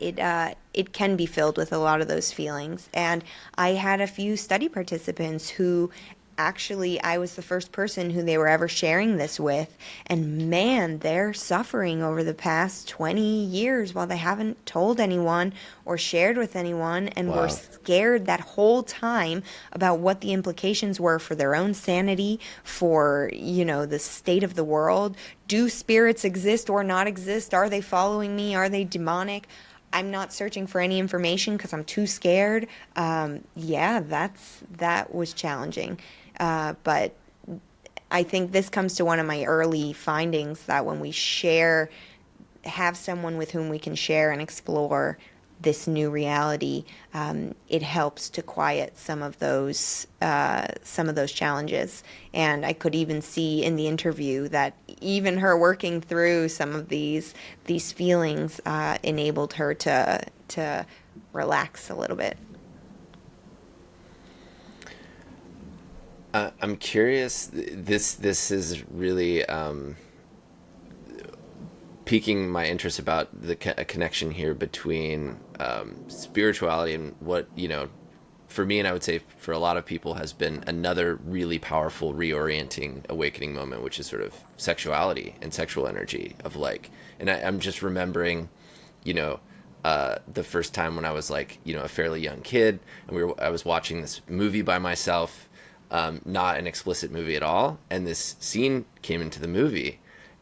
it can be filled with a lot of those feelings. And I had a few study participants who actually, I was the first person who they were ever sharing this with. And man, they're suffering over the past 20 years while they haven't told anyone or shared with anyone, and Wow. were scared that whole time about what the implications were for their own sanity, for, the state of the world. Do spirits exist or not exist? Are they following me? Are they demonic? I'm not searching for any information because I'm too scared. Yeah, that was challenging. But I think this comes to one of my early findings, that when we have someone with whom we can share and explore this new reality, it helps to quiet some of those challenges. And I could even see in the interview that even her working through some of these feelings enabled her to relax a little bit. I'm curious. This is really piquing my interest about a connection here between spirituality and what, for me, and I would say for a lot of people, has been another really powerful reorienting awakening moment, which is sort of sexuality and sexual energy of like. And I'm just remembering, the first time when I was like, a fairly young kid, and I was watching this movie by myself. Not an explicit movie at all, and this scene came into the movie,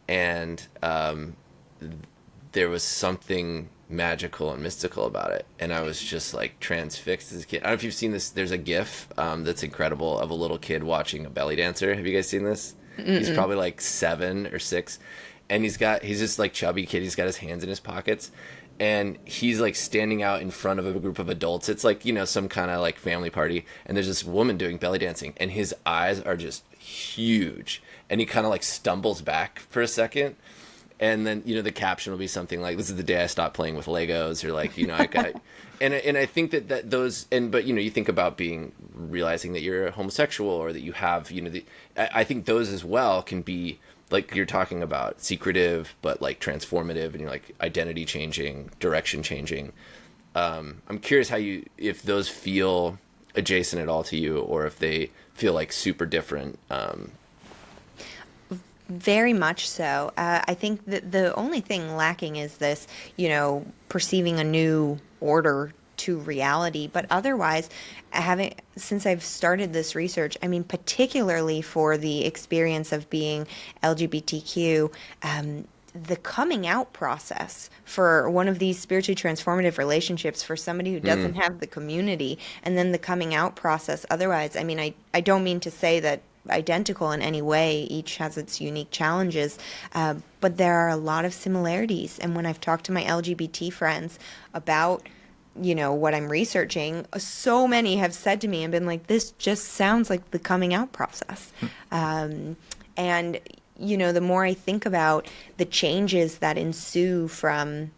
and there was something magical and mystical about it, and I was just like transfixed as a kid. I don't know if you've seen this. There's a GIF that's incredible of a little kid watching a belly dancer. Have you guys seen this? Mm-mm. He's probably like 7 or 6, and he's just like chubby kid. He's got his hands in his pockets, and he's like standing out in front of a group of adults. It's like, some kind of like family party, and there's this woman doing belly dancing, and his eyes are just huge, and he kind of like stumbles back for a second, and then the caption will be something like, "This is the day I stopped playing with Legos," or like, and I think that those, but you think about realizing that you're a homosexual, or that you have I think those as well can be, like you're talking about, secretive but like transformative, and you're like identity changing, direction changing. I'm curious if those feel adjacent at all to you, or if they feel like super different. Very much so. I think that the only thing lacking is this, perceiving a new order to reality. But otherwise, since I've started this research, I mean, particularly for the experience of being LGBTQ, the coming out process for one of these spiritually transformative relationships, for somebody who doesn't have the community, and then the coming out process otherwise. I mean, I don't mean to say that identical in any way. Each has its unique challenges, but there are a lot of similarities. And when I've talked to my LGBT friends about what I'm researching, so many have said to me and been like, this just sounds like the coming out process. And the more I think about the changes that ensue from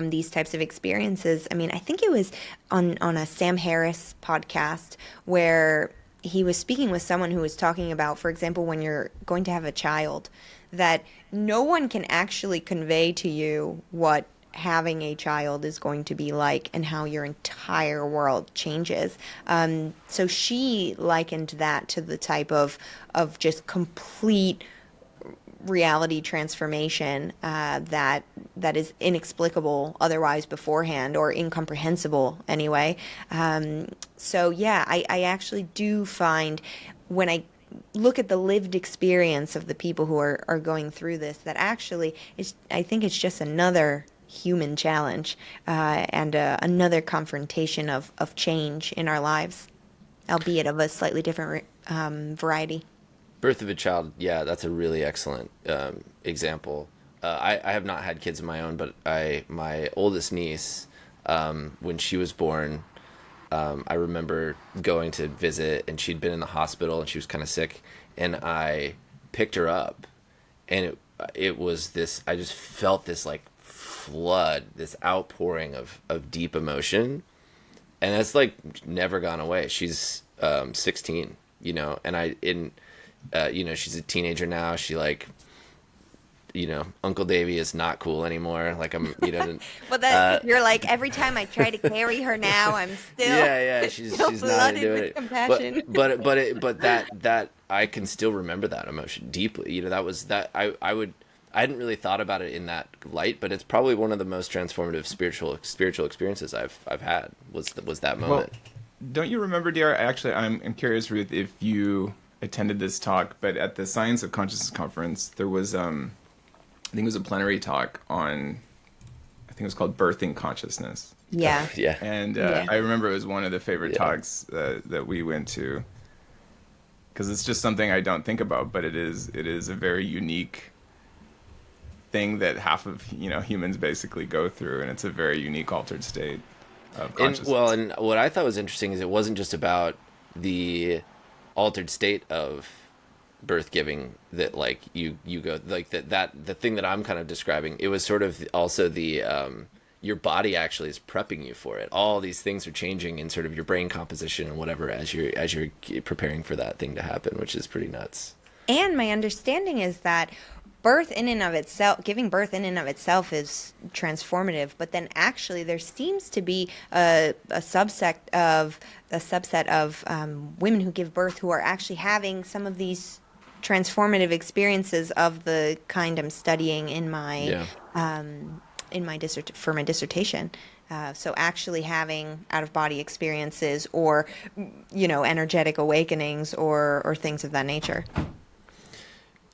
these types of experiences, I mean, I think it was on a Sam Harris podcast where he was speaking with someone who was talking about, for example, when you're going to have a child, that no one can actually convey to you what having a child is going to be like and how your entire world changes. So she likened that to the type of just complete reality transformation that is inexplicable otherwise beforehand, or incomprehensible anyway. So yeah, I actually do find when look at the lived experience of the people who are going through this, that actually I think it's just another human challenge, and another confrontation of change in our lives, albeit of a slightly different variety. Birth of a child, yeah, that's a really excellent example. I have not had kids of my own, but my oldest niece, when she was born, I remember going to visit, and she'd been in the hospital, and she was kind of sick, and I picked her up, and it was this. I just felt this like flood, this outpouring of deep emotion, and it's like never gone away. She's 16, and she's a teenager now. She like, Uncle Davy is not cool anymore. Like Well, that you're like, every time I try to carry her now, I'm still yeah. She's not flooded into with it. compassion. But that I can still remember that emotion deeply. That was that I hadn't really thought about it in that light, but it's probably one of the most transformative spiritual experiences I've had was that moment. Well, don't you remember, dear? Actually, I'm curious, Ruth, if you attended this talk, but at the Science of Consciousness conference, there was I think it was a plenary talk on, I think it was called Birthing Consciousness. Yeah. Yeah. And Yeah. I remember it was one of the favorite talks that we went to, because it's just something I don't think about, but it is a very unique thing that half of humans basically go through, and it's a very unique altered state of consciousness. And what I thought was interesting is it wasn't just about the altered state of birth giving that like you go like that the thing that I'm kind of describing. It was sort of also the your body actually is prepping you for it. All these things are changing in sort of your brain composition and whatever as you're preparing for that thing to happen, which is pretty nuts. And my understanding is that birth in and of itself, giving birth in and of itself is transformative, but then actually there seems to be a subset of women who give birth who are actually having some of these transformative experiences of the kind I'm studying in my for my dissertation. So actually having out-of-body experiences or energetic awakenings or things of that nature.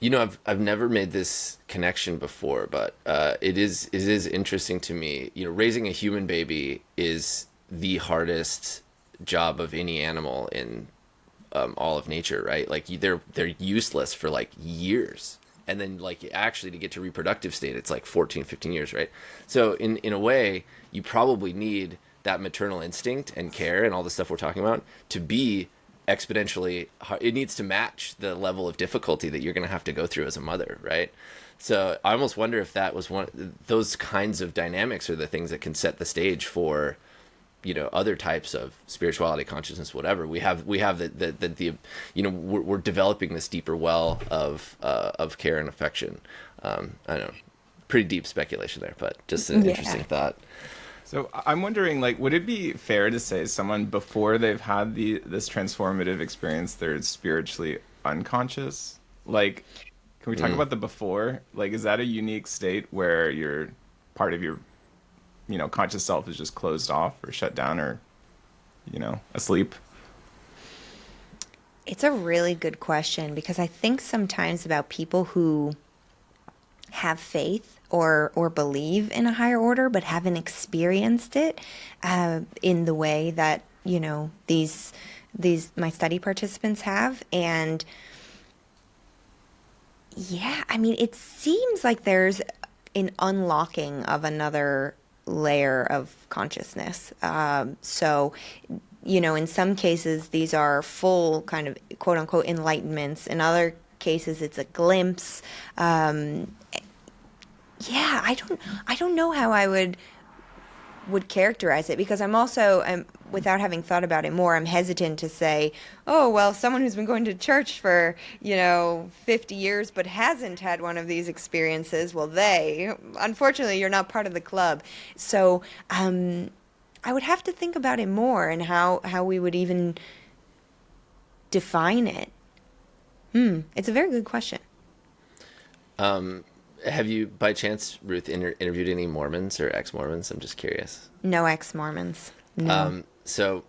I've never made this connection before, but it is interesting to me. Raising a human baby is the hardest job of any animal in all of nature, right? Like they're useless for like years, and then like actually to get to reproductive state, it's like 14, 15 years, right? So in a way, you probably need that maternal instinct and care and all the stuff we're talking about to be exponentially hard. It needs to match the level of difficulty that you're going to have to go through as a mother, right? So I almost wonder if that was those kinds of dynamics are the things that can set the stage for other types of spirituality, consciousness, whatever. We have the we're developing this deeper well of care and affection. I don't know, pretty deep speculation there, but just an interesting thought. So I'm wondering, like, would it be fair to say someone before they've had this transformative experience, they're spiritually unconscious? Like, can we talk about the before? Like, is that a unique state where your part of your conscious self is just closed off or shut down or asleep? It's a really good question, because I think sometimes about people who have faith or believe in a higher order but haven't experienced it in the way that these my study participants have. And it seems like there's an unlocking of another layer of consciousness. So in some cases these are full kind of quote unquote enlightenments. In other cases it's a glimpse. I don't know how I would characterize it, because I'm without having thought about it more, I'm hesitant to say, oh, well, someone who's been going to church for 50 years but hasn't had one of these experiences, well, unfortunately you're not part of the club. So I would have to think about it more and how we would even define it. It's a very good question. Have you, by chance, Ruth, interviewed any Mormons or ex-Mormons? I'm just curious. No ex-Mormons. No. So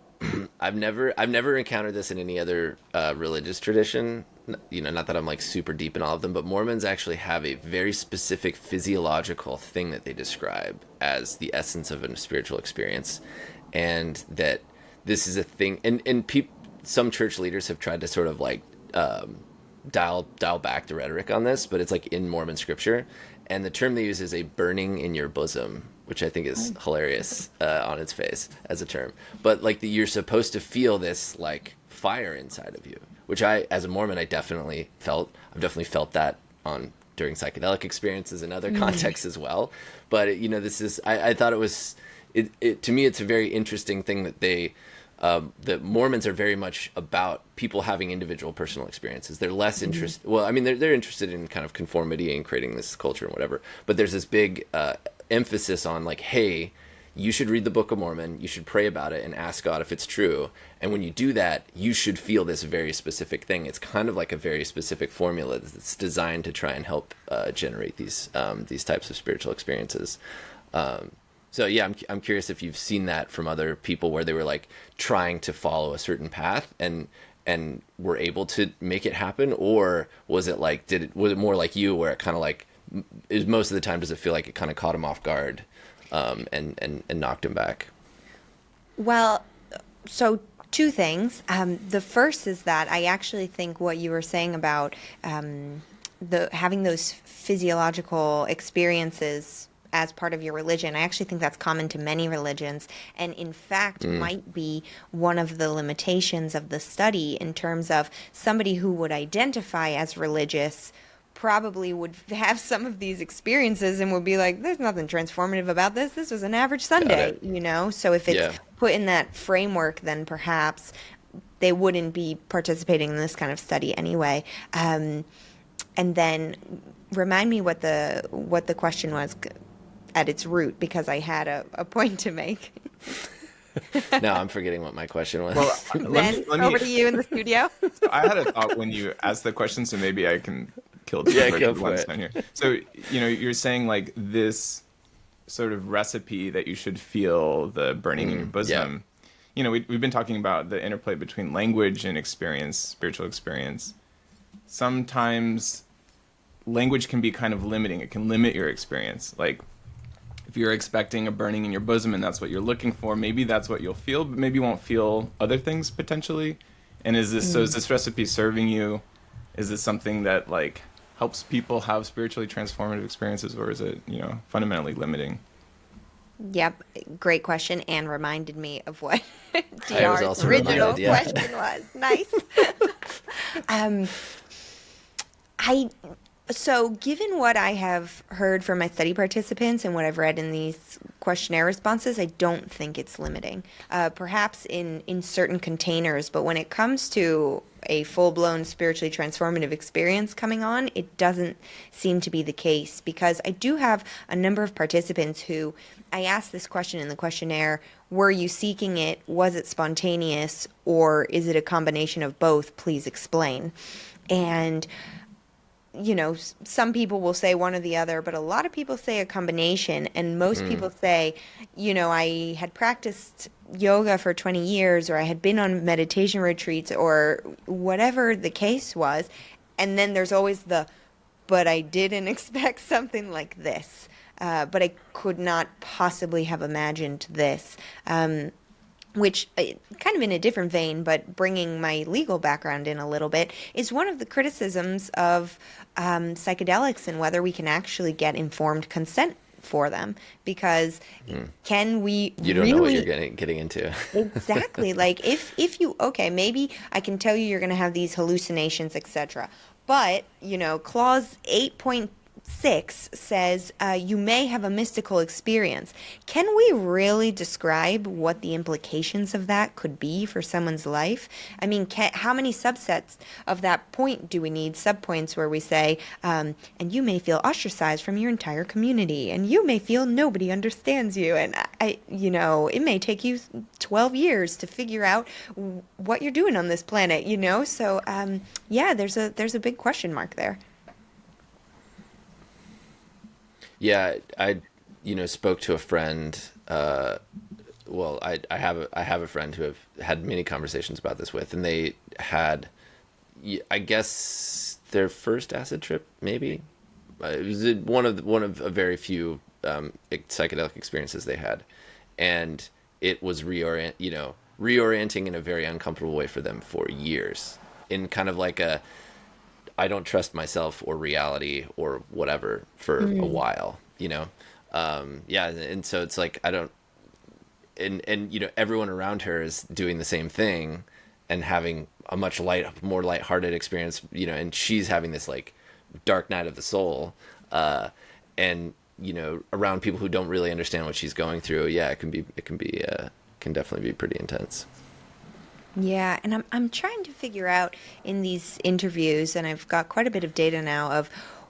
I've never encountered this in any other religious tradition. Not that I'm like super deep in all of them, but Mormons actually have a very specific physiological thing that they describe as the essence of a spiritual experience, and that this is a thing. And some church leaders have tried to sort of like dial back the rhetoric on this, but it's like in Mormon scripture, and the term they use is a burning in your bosom, which I think is hilarious on its face as a term. But like you're supposed to feel this like fire inside of you, which as a Mormon, I've definitely felt that during psychedelic experiences and other contexts as well. But I thought it was, to me, it's a very interesting thing that that Mormons are very much about people having individual personal experiences. They're less interested. Well, I mean, they're interested in kind of conformity and creating this culture and whatever. But there's this big emphasis on like, hey, you should read the Book of Mormon. You should pray about it and ask God if it's true. And when you do that, you should feel this very specific thing. It's kind of like a very specific formula that's designed to try and help generate these types of spiritual experiences. So yeah, I'm curious if you've seen that from other people where they were like trying to follow a certain path and were able to make it happen, or was it more like you where it kind of like most of the time does it feel like it kind of caught him off guard and knocked him back? Well, so two things. The first is that I actually think what you were saying about having those physiological experiences as part of your religion, I actually think that's common to many religions, and in fact might be one of the limitations of the study in terms of somebody who would identify as religious probably would have some of these experiences and would be like, there's nothing transformative about this. This was an average Sunday, So if it's put in that framework, then perhaps they wouldn't be participating in this kind of study anyway. And then remind me what the question was at its root, because I had a point to make. No, I'm forgetting what my question was. Well, Ben, over to you in the studio. So I had a thought when you asked the question, so maybe I can kill two go for birds it. down here. So, you're saying like this sort of recipe that you should feel the burning in your bosom. Yeah. We've been talking about the interplay between language and experience, spiritual experience. Sometimes language can be kind of limiting. It can limit your experience. Like, if you're expecting a burning in your bosom and that's what you're looking for, maybe that's what you'll feel, but maybe you won't feel other things potentially. And is this recipe serving you? Is this something that like helps people have spiritually transformative experiences, or is it, fundamentally limiting? Yep, great question, and reminded me of what I was DR's also original reminded, yeah. question was. Nice. So given what I have heard from my study participants and what I've read in these questionnaire responses, I don't think it's limiting. Perhaps in certain containers, but when it comes to a full-blown spiritually transformative experience coming on, it doesn't seem to be the case, because I do have a number of participants who I asked this question in the questionnaire: were you seeking it? Was it spontaneous? Or is it a combination of both? Please explain. And some people will say one or the other, but a lot of people say a combination. And most people say, I had practiced yoga for 20 years, or I had been on meditation retreats, or whatever the case was. And then there's always but I didn't expect something like this. But I could not possibly have imagined this. Which, kind of in a different vein, but bringing my legal background in a little bit, is one of the criticisms of psychedelics and whether we can actually get informed consent for them. Because can we You don't know what you're getting into. Exactly. Like if you, okay, maybe I can tell you're going to have these hallucinations, etc. But, clause 8.6 says you may have a mystical experience. Can we really describe what the implications of that could be for someone's life? I mean, how many subsets of that point do we need? Subpoints where we say, and you may feel ostracized from your entire community, and you may feel nobody understands you, and it may take you 12 years to figure out what you're doing on this planet. So yeah, there's a big question mark there. Yeah, I spoke to a friend well, I have a friend who I've had many conversations about this with, and they had, I guess, their first acid trip, maybe. It was one of a very few psychedelic experiences they had, and it was reorienting in a very uncomfortable way for them for years, in kind of like a I don't trust myself or reality or whatever for a while, yeah, and so it's like I don't, and everyone around her is doing the same thing and having a much more lighthearted experience, and she's having this like dark night of the soul, and around people who don't really understand what she's going through. Yeah, can definitely be pretty intense. Yeah, and I'm trying to figure out in these interviews, and I've got quite a bit of data now of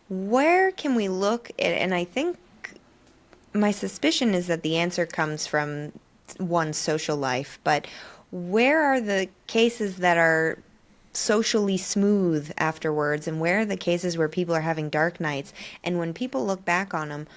where can we look at, and I think my suspicion is that the answer comes from one's social life, but where are the cases that are socially smooth afterwards, and where are the cases where people are having dark nights? And when people look back on them,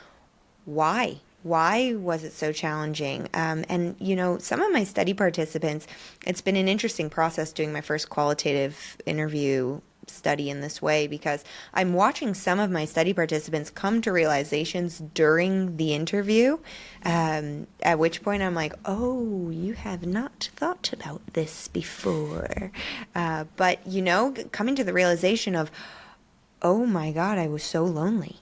why? Why was it so challenging? And, some of my study participants, it's been an interesting process doing my first qualitative interview study in this way, because I'm watching some of my study participants come to realizations during the interview, at which point I'm like, oh, you have not thought about this before. But, coming to the realization of, oh my God, I was so lonely.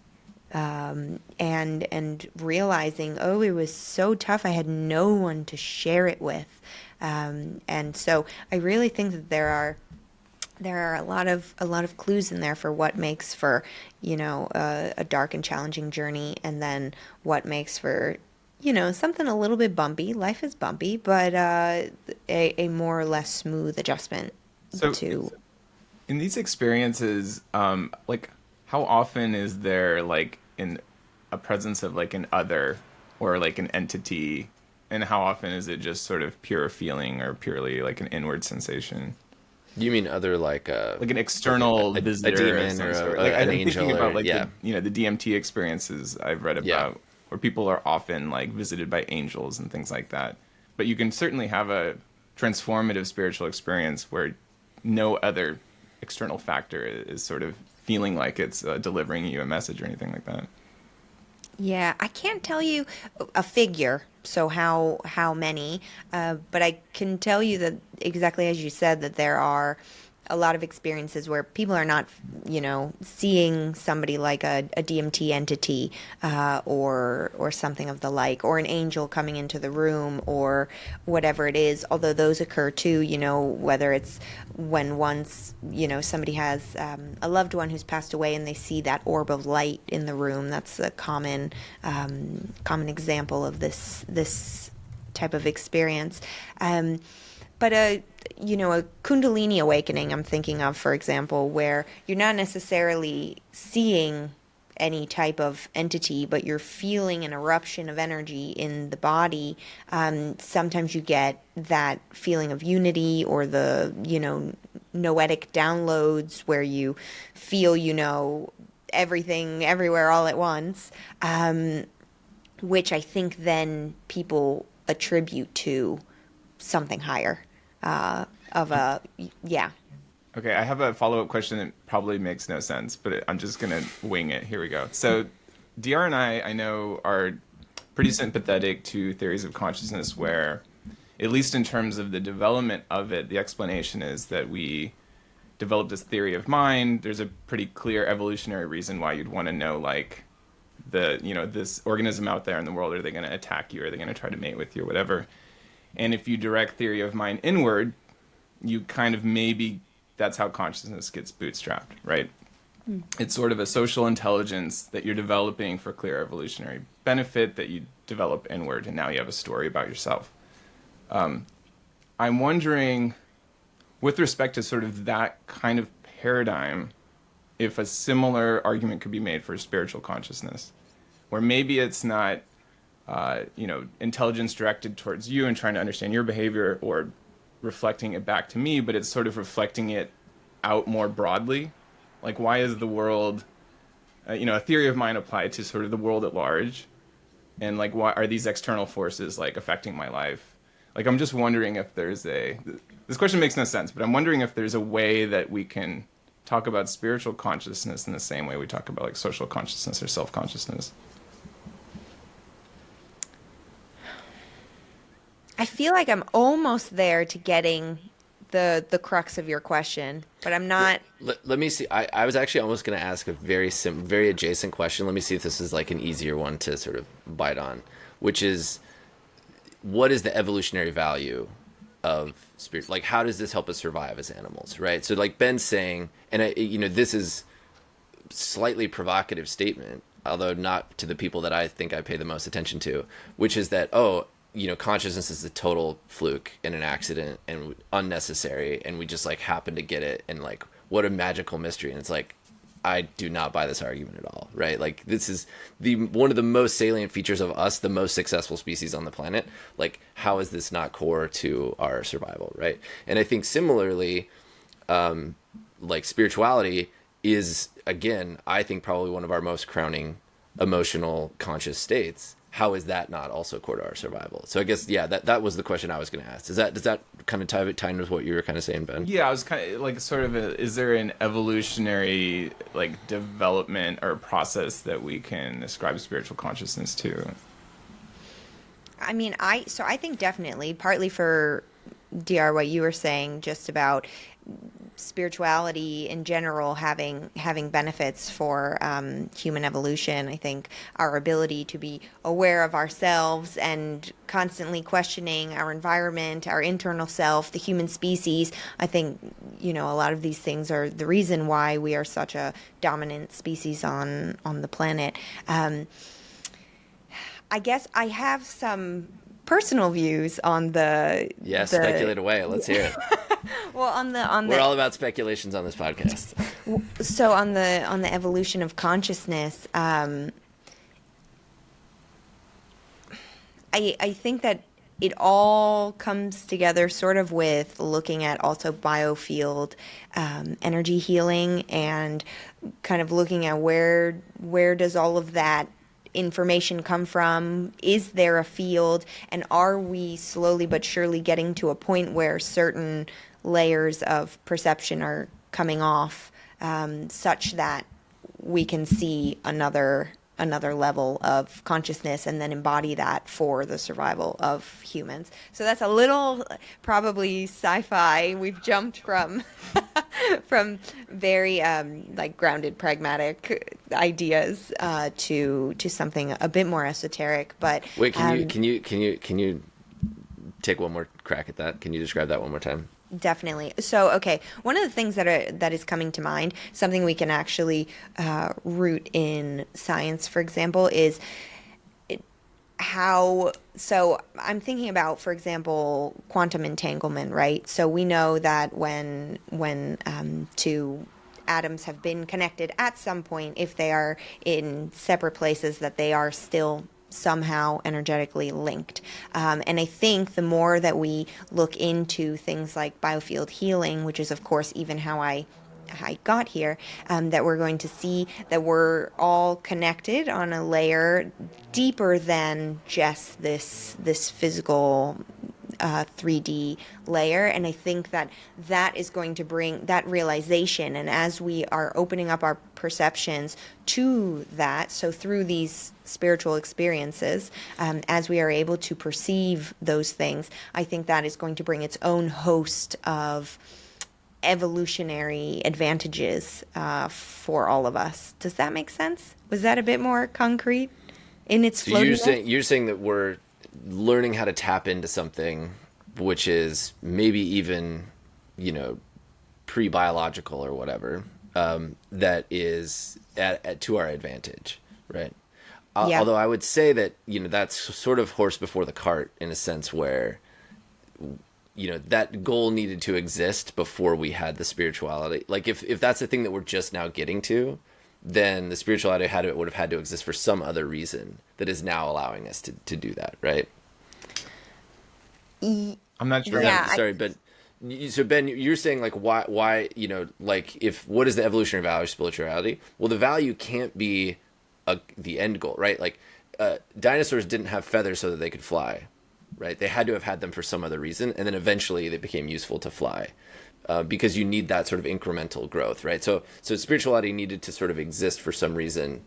And realizing, oh, it was so tough. I had no one to share it with. And so I really think that there are a lot of clues in there for what makes for, a dark and challenging journey, and then what makes for, something a little bit bumpy. Life is bumpy, but a more or less smooth adjustment So to. in these experiences, like how often is there like in a presence of like an other or like an entity, and how often is it just sort of pure feeling or purely like an inward sensation? You mean other Like an external like a visitor of demon some or sort. Like an I'm thinking angel, about or like yeah. the DMT experiences I've read Yeah. about, where people are often like visited by angels and things like that. But you can certainly have a transformative spiritual experience where no other external factor is sort of feeling like it's delivering you a message or anything like that. Yeah, I can't tell you a figure, so how many, but I can tell you that exactly as you said, that there are a lot of experiences where people are not, seeing somebody like a DMT entity, or something of the like, or an angel coming into the room, or whatever it is. Although those occur too, whether it's when once, somebody has a loved one who's passed away and they see that orb of light in the room. That's a common example of this type of experience. But a Kundalini awakening, I'm thinking of, for example, where you're not necessarily seeing any type of entity, but you're feeling an eruption of energy in the body. Sometimes you get that feeling of unity, or the, noetic downloads where you feel, everything everywhere all at once, which I think then people attribute to something higher, yeah. Okay, I have a follow-up question that probably makes no sense, but I'm just going to wing it. Here we go. So, DR and I know, are pretty sympathetic to theories of consciousness where, at least in terms of the development of it, the explanation is that we developed this theory of mind. There's a pretty clear evolutionary reason why you'd want to know, like, this organism out there in the world, are they going to attack you? Are they going to try to mate with you or whatever? And if you direct theory of mind inward, you kind of maybe, that's how consciousness gets bootstrapped, right? It's sort of a social intelligence that you're developing for clear evolutionary benefit that you develop inward, and now you have a story about yourself. I'm wondering, with respect to sort of that kind of paradigm, if a similar argument could be made for spiritual consciousness, where maybe it's not intelligence directed towards you and trying to understand your behavior or reflecting it back to me, but it's sort of reflecting it out more broadly. Like, why is the world, a theory of mind applied to sort of the world at large? and like why are these external forces like affecting my life? Like I'm just wondering if there's a this question makes no sense, but I'm wondering if there's a way that we can talk about spiritual consciousness in the same way we talk about like social consciousness or self-consciousness. I feel like I'm almost there to getting the crux of your question, but I'm not. Let me see. I was actually almost going to ask a very adjacent question. Let me see if this is like an easier one to sort of bite on, which is, what is the evolutionary value of spirit? Like, how does this help us survive as animals, right? So like Ben's saying, and this is slightly provocative statement, although not to the people that I think I pay the most attention to, which is that, consciousness is a total fluke and an accident and unnecessary, and we just like happen to get it, and like what a magical mystery. And it's like, I do not buy this argument at all, right? Like, this is one of the most salient features of us, the most successful species on the planet. Like, how is this not core to our survival, right? And I think similarly, like spirituality is, again, I think probably one of our most crowning emotional conscious states. How is that not also core to our survival? So I guess, yeah, that was the question I was going to ask. Does that kind of tie in with what you were kind of saying, Ben? Yeah, I was kind of like is there an evolutionary like development or process that we can ascribe spiritual consciousness to? I mean, I think definitely partly for DR what you were saying just about spirituality in general having benefits for human evolution. I think our ability to be aware of ourselves and constantly questioning our environment, our internal self, the human species. I think a lot of these things are the reason why we are such a dominant species on the planet. I guess I have some personal views on the. Yeah, speculate away. Let's hear it. Well, on the we're all about speculations on this podcast. So on the evolution of consciousness, I think that it all comes together sort of with looking at also biofield energy healing, and kind of looking at where does all of that information come from? Is there a field? And are we slowly but surely getting to a point where certain layers of perception are coming off, such that we can see another level of consciousness and then embody that for the survival of humans? So that's a little probably sci-fi. We've jumped from from very like grounded pragmatic ideas to something a bit more esoteric. But wait, can you take one more crack at that? Can you describe that one more time? Definitely. So, okay, one of the things that is coming to mind, something we can actually root in science, for example, is how. So, I'm thinking about, for example, quantum entanglement, right? So we know that when two atoms have been connected at some point, if they are in separate places, that they are still somehow energetically linked. And I think the more that we look into things like biofield healing, which is of course even how I got here, that we're going to see that we're all connected on a layer deeper than just this physical 3D layer. And I think that is going to bring that realization. And as we are opening up our perceptions to that, so through these spiritual experiences, as we are able to perceive those things, I think that is going to bring its own host of evolutionary advantages for all of us. Does that make sense? Was that a bit more concrete in its so floatiness? you're saying that we're learning how to tap into something which is maybe even, pre-biological or whatever, that is to our advantage, right? Yeah. Although I would say that, that's sort of horse before the cart in a sense where, that goal needed to exist before we had the spirituality. Like if that's the thing that we're just now getting to, then the spirituality would have had to exist for some other reason that is now allowing us to do that, right? I'm not sure. Yeah, Sorry, but so Ben, you're saying like why like what is the evolutionary value of spirituality? Well, the value can't be the end goal, right? Like dinosaurs didn't have feathers so that they could fly, right? They had to have had them for some other reason, and then eventually they became useful to fly, because you need that sort of incremental growth, right? So spirituality needed to sort of exist for some reason,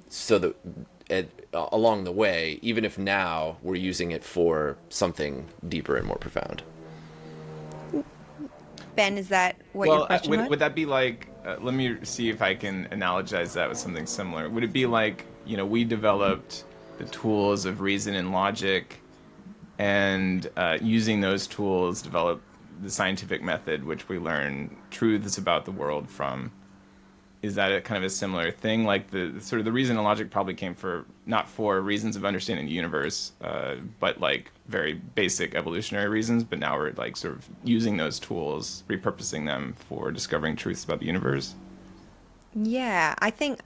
so that along the way, even if now we're using it for something deeper and more profound. Ben, is that what your question was? would that be like? Let me see if I can analogize that with something similar. Would it be like, we developed the tools of reason and logic, and using those tools develop the scientific method, which we learn truths about the world from? Is that a kind of a similar thing? Like the sort of the reason and logic probably came not for reasons of understanding the universe, but like very basic evolutionary reasons. But now we're like sort of using those tools, repurposing them for discovering truths about the universe. Yeah, I think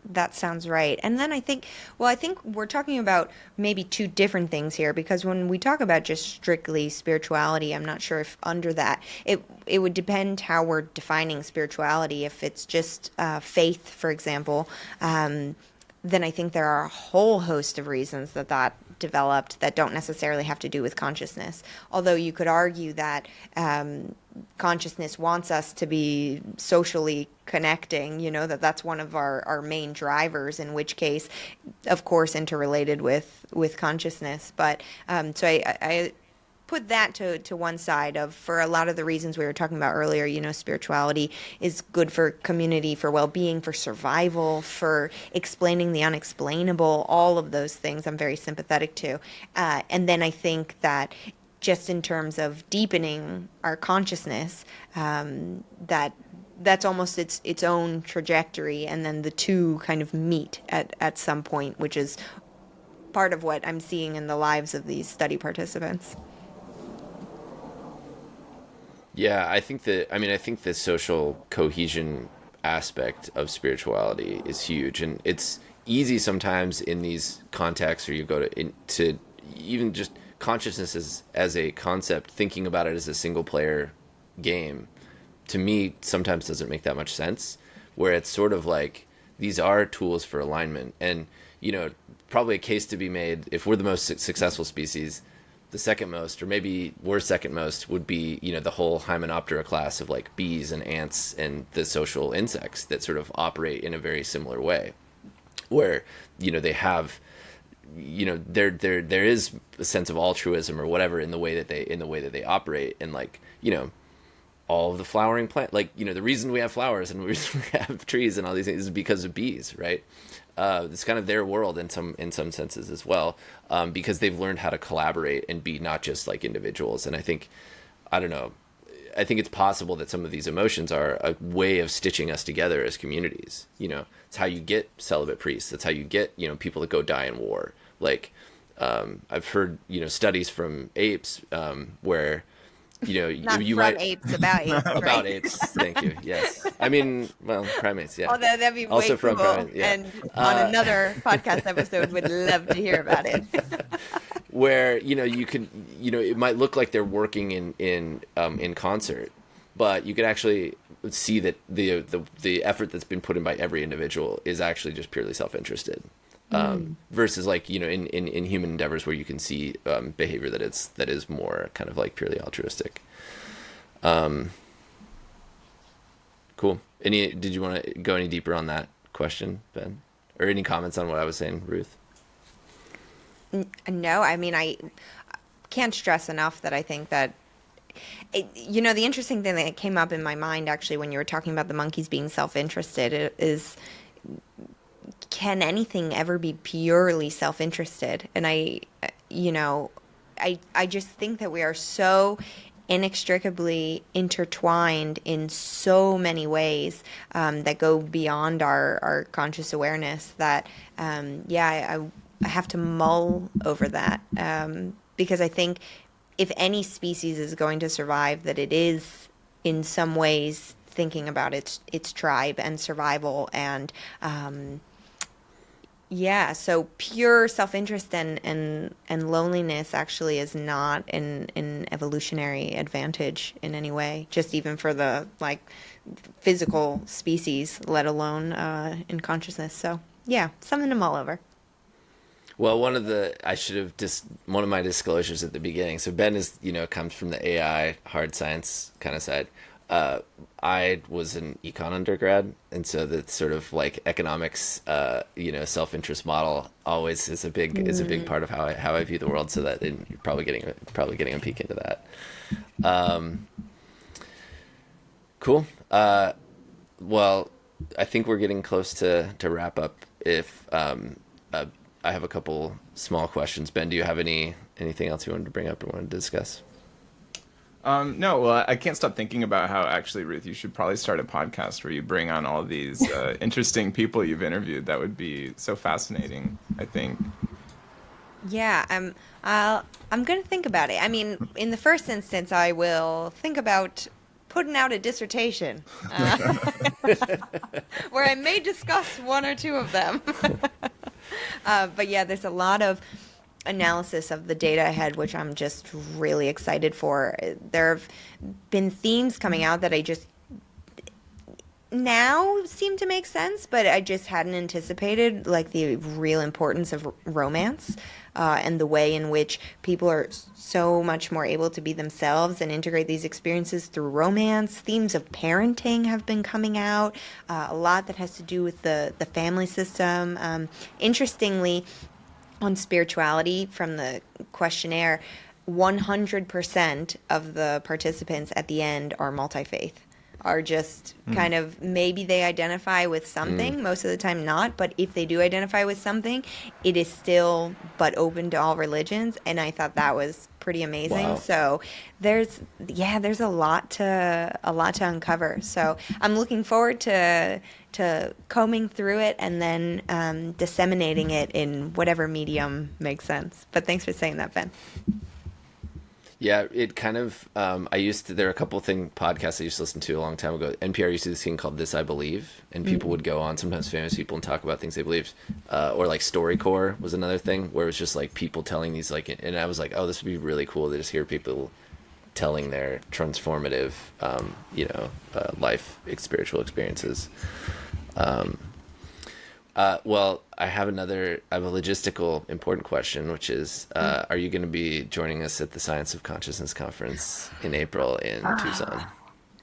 that sounds right. And then I think we're talking about maybe two different things here, because when we talk about just strictly spirituality, I'm not sure if under that it would depend how we're defining spirituality. If it's just faith, for example, then I think there are a whole host of reasons that developed that don't necessarily have to do with consciousness. Although you could argue that consciousness wants us to be socially connecting, that's one of our main drivers, in which case, of course, interrelated with consciousness. But so I put that to one side of, for a lot of the reasons we were talking about earlier, spirituality is good for community, for well-being, for survival, for explaining the unexplainable, all of those things I'm very sympathetic to. And then I think that just in terms of deepening our consciousness, that's almost its own trajectory, and then the two kind of meet at some point, which is part of what I'm seeing in the lives of these study participants. Yeah, I think the social cohesion aspect of spirituality is huge, and it's easy sometimes in these contexts where you go to even just consciousness as a concept, thinking about it as a single player game, to me sometimes doesn't make that much sense, where it's sort of like these are tools for alignment. And probably a case to be made, if we're the most successful species, the second most, or maybe we're second most, would be the whole Hymenoptera class of like bees and ants and the social insects that sort of operate in a very similar way, where they have there is a sense of altruism or whatever in the way that they operate. And like all of the flowering plant, like the reason we have flowers and the reason we have trees and all these things is because of bees, right? It's kind of their world in some senses as well, because they've learned how to collaborate and be not just like individuals. And I think it's possible that some of these emotions are a way of stitching us together as communities. It's how you get celibate priests. That's how you get people that go die in war. Like I've heard studies from apes where Not you from might apes, about apes, right? about apes. Thank you. Yes, I mean, well, primates. Yeah. Although that'd be Also way from cool, primates, yeah. and on another podcast episode, would love to hear about it. Where you can it might look like they're working in concert, but you could actually see that the effort that's been put in by every individual is actually just purely self-interested. Versus like in human endeavors where you can see behavior that is more kind of like purely altruistic. Cool. Did you want to go any deeper on that question, Ben, or any comments on what I was saying, Ruth? No, I mean, I can't stress enough that I think that the interesting thing that came up in my mind actually when you were talking about the monkeys being self-interested is, can anything ever be purely self-interested? And I just think that we are so inextricably intertwined in so many ways that go beyond our conscious awareness that, I have to mull over that, because I think if any species is going to survive, that it is in some ways thinking about its tribe and survival. And so pure self-interest and loneliness actually is not an evolutionary advantage in any way, just even for the physical species, let alone in consciousness. So something to mull over. Well, one of my disclosures at the beginning. So Ben is, comes from the AI hard science kind of side. I was an econ undergrad, and so the sort of like economics, self-interest model always is a big part of how I view the world. So that and you're probably getting a peek into that. Um, cool. Well, I think we're getting close to wrap up. If I have a couple small questions. Ben, do you have anything else you wanted to bring up or wanted to discuss? No, well, I can't stop thinking about how actually, Ruth, you should probably start a podcast where you bring on all these interesting people you've interviewed. That would be so fascinating, I think. Yeah, I'm going to think about it. I mean, in the first instance, I will think about putting out a dissertation where I may discuss one or two of them. But yeah, there's a lot of analysis of the data ahead, which I'm just really excited for. There have been themes coming out that I just now seem to make sense, but I just hadn't anticipated, like the real importance of romance and the way in which people are so much more able to be themselves and integrate these experiences through romance. Themes of parenting have been coming out, a lot that has to do with the family system. Interestingly, on spirituality from the questionnaire, 100% of the participants at the end are multi-faith, are just kind of, maybe they identify with something, most of the time not, but if they do identify with something, it is still but open to all religions, and I thought that was pretty amazing. Wow. So there's a lot to uncover. So I'm looking forward to combing through it and then disseminating it in whatever medium makes sense. But thanks for saying that, Ben. Yeah, it kind of. There are a couple of podcasts I used to listen to a long time ago. NPR used to do this thing called This I Believe, and people would go on, sometimes famous people, and talk about things they believed. Or like StoryCorps was another thing where it was just like people telling these and I was like, oh, this would be really cool to just hear people telling their transformative, spiritual experiences. Well, I have a logistical important question, which is, are you going to be joining us at the Science of Consciousness Conference in April in Tucson?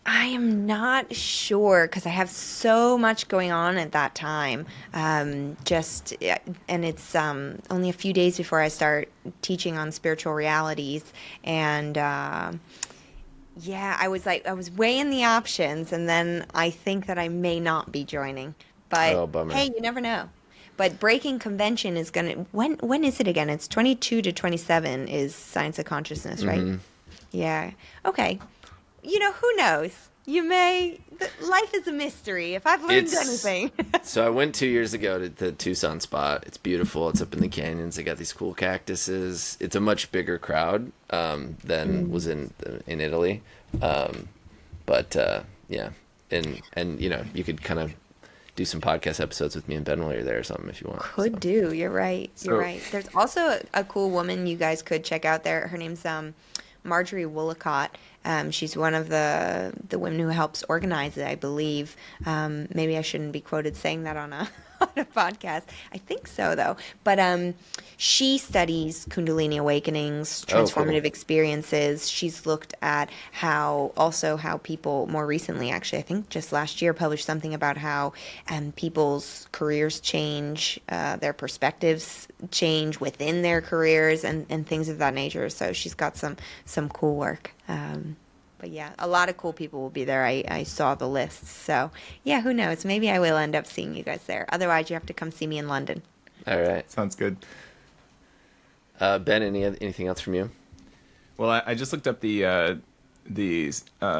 I am not sure because I have so much going on at that time. And it's only a few days before I start teaching on spiritual realities. And I was weighing the options, and then I think that I may not be joining. But Oh, bummer. hey, you never know. But Breaking Convention is going to, when is it again? It's 22 to 27 is Science of Consciousness, right? Mm-hmm. Yeah. Okay. Who knows? Life is a mystery, if I've learned anything. So I went 2 years ago to the Tucson spot. It's beautiful. It's up in the canyons. They got these cool cactuses. It's a much bigger crowd than was in Italy. Yeah. And you could kind of do some podcast episodes with me and Ben while you're there or something if you want. Could do. You're right. You're right. There's also a cool woman you guys could check out there. Her name's Marjorie Woolacott. She's one of the women who helps organize it, I believe. Maybe I shouldn't be quoted saying that on a podcast. I think so, though. But she studies Kundalini awakenings, transformative experiences. She's looked at how people more recently, actually, I think just last year, published something about how people's careers change, their perspectives change within their careers, and things of that nature. So she's got some cool work. But yeah, a lot of cool people will be there. I saw the list. So yeah, who knows? Maybe I will end up seeing you guys there. Otherwise, you have to come see me in London. All right. Sounds good. Ben, anything else from you? Well, I just looked up the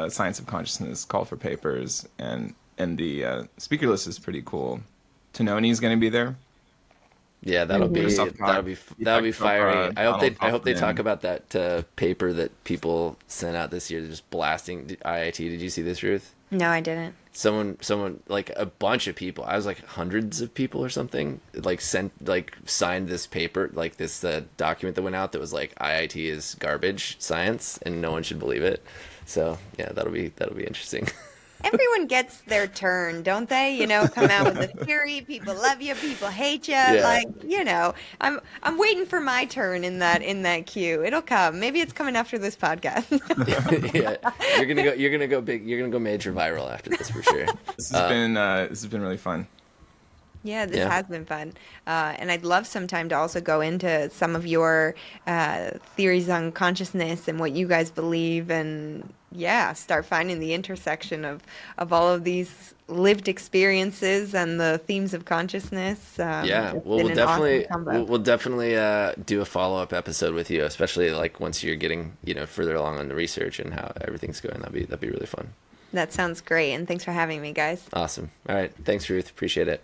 Science of Consciousness call for papers, and the speaker list is pretty cool. Tononi's going to be there. Yeah, that'll be fiery. I hope they talk about that paper that people sent out this year, just blasting IIT. Did you see this, Ruth? No, I didn't. Someone like a bunch of people. I was like hundreds of people or something. Signed this paper, like this document that went out that was like IIT is garbage science and no one should believe it. So yeah, that'll be interesting. Everyone gets their turn, don't they? Come out with a theory. People love you. People hate you. Yeah. I'm waiting for my turn in that queue. It'll come. Maybe it's coming after this podcast. Yeah, you're gonna go big. You're gonna go major viral after this for sure. This has been really fun. Yeah, this Yeah. has been fun. And I'd love sometime to also go into some of your theories on consciousness and what you guys believe, and start finding the intersection of all of these lived experiences and the themes of consciousness. Yeah, It's well, been we'll an awesome definitely combo. we'll definitely do a follow-up episode with you, especially like once you're getting further along on the research and how everything's going. That'd be really fun. That sounds great, and thanks for having me, guys. Awesome. All right, thanks, Ruth. Appreciate it.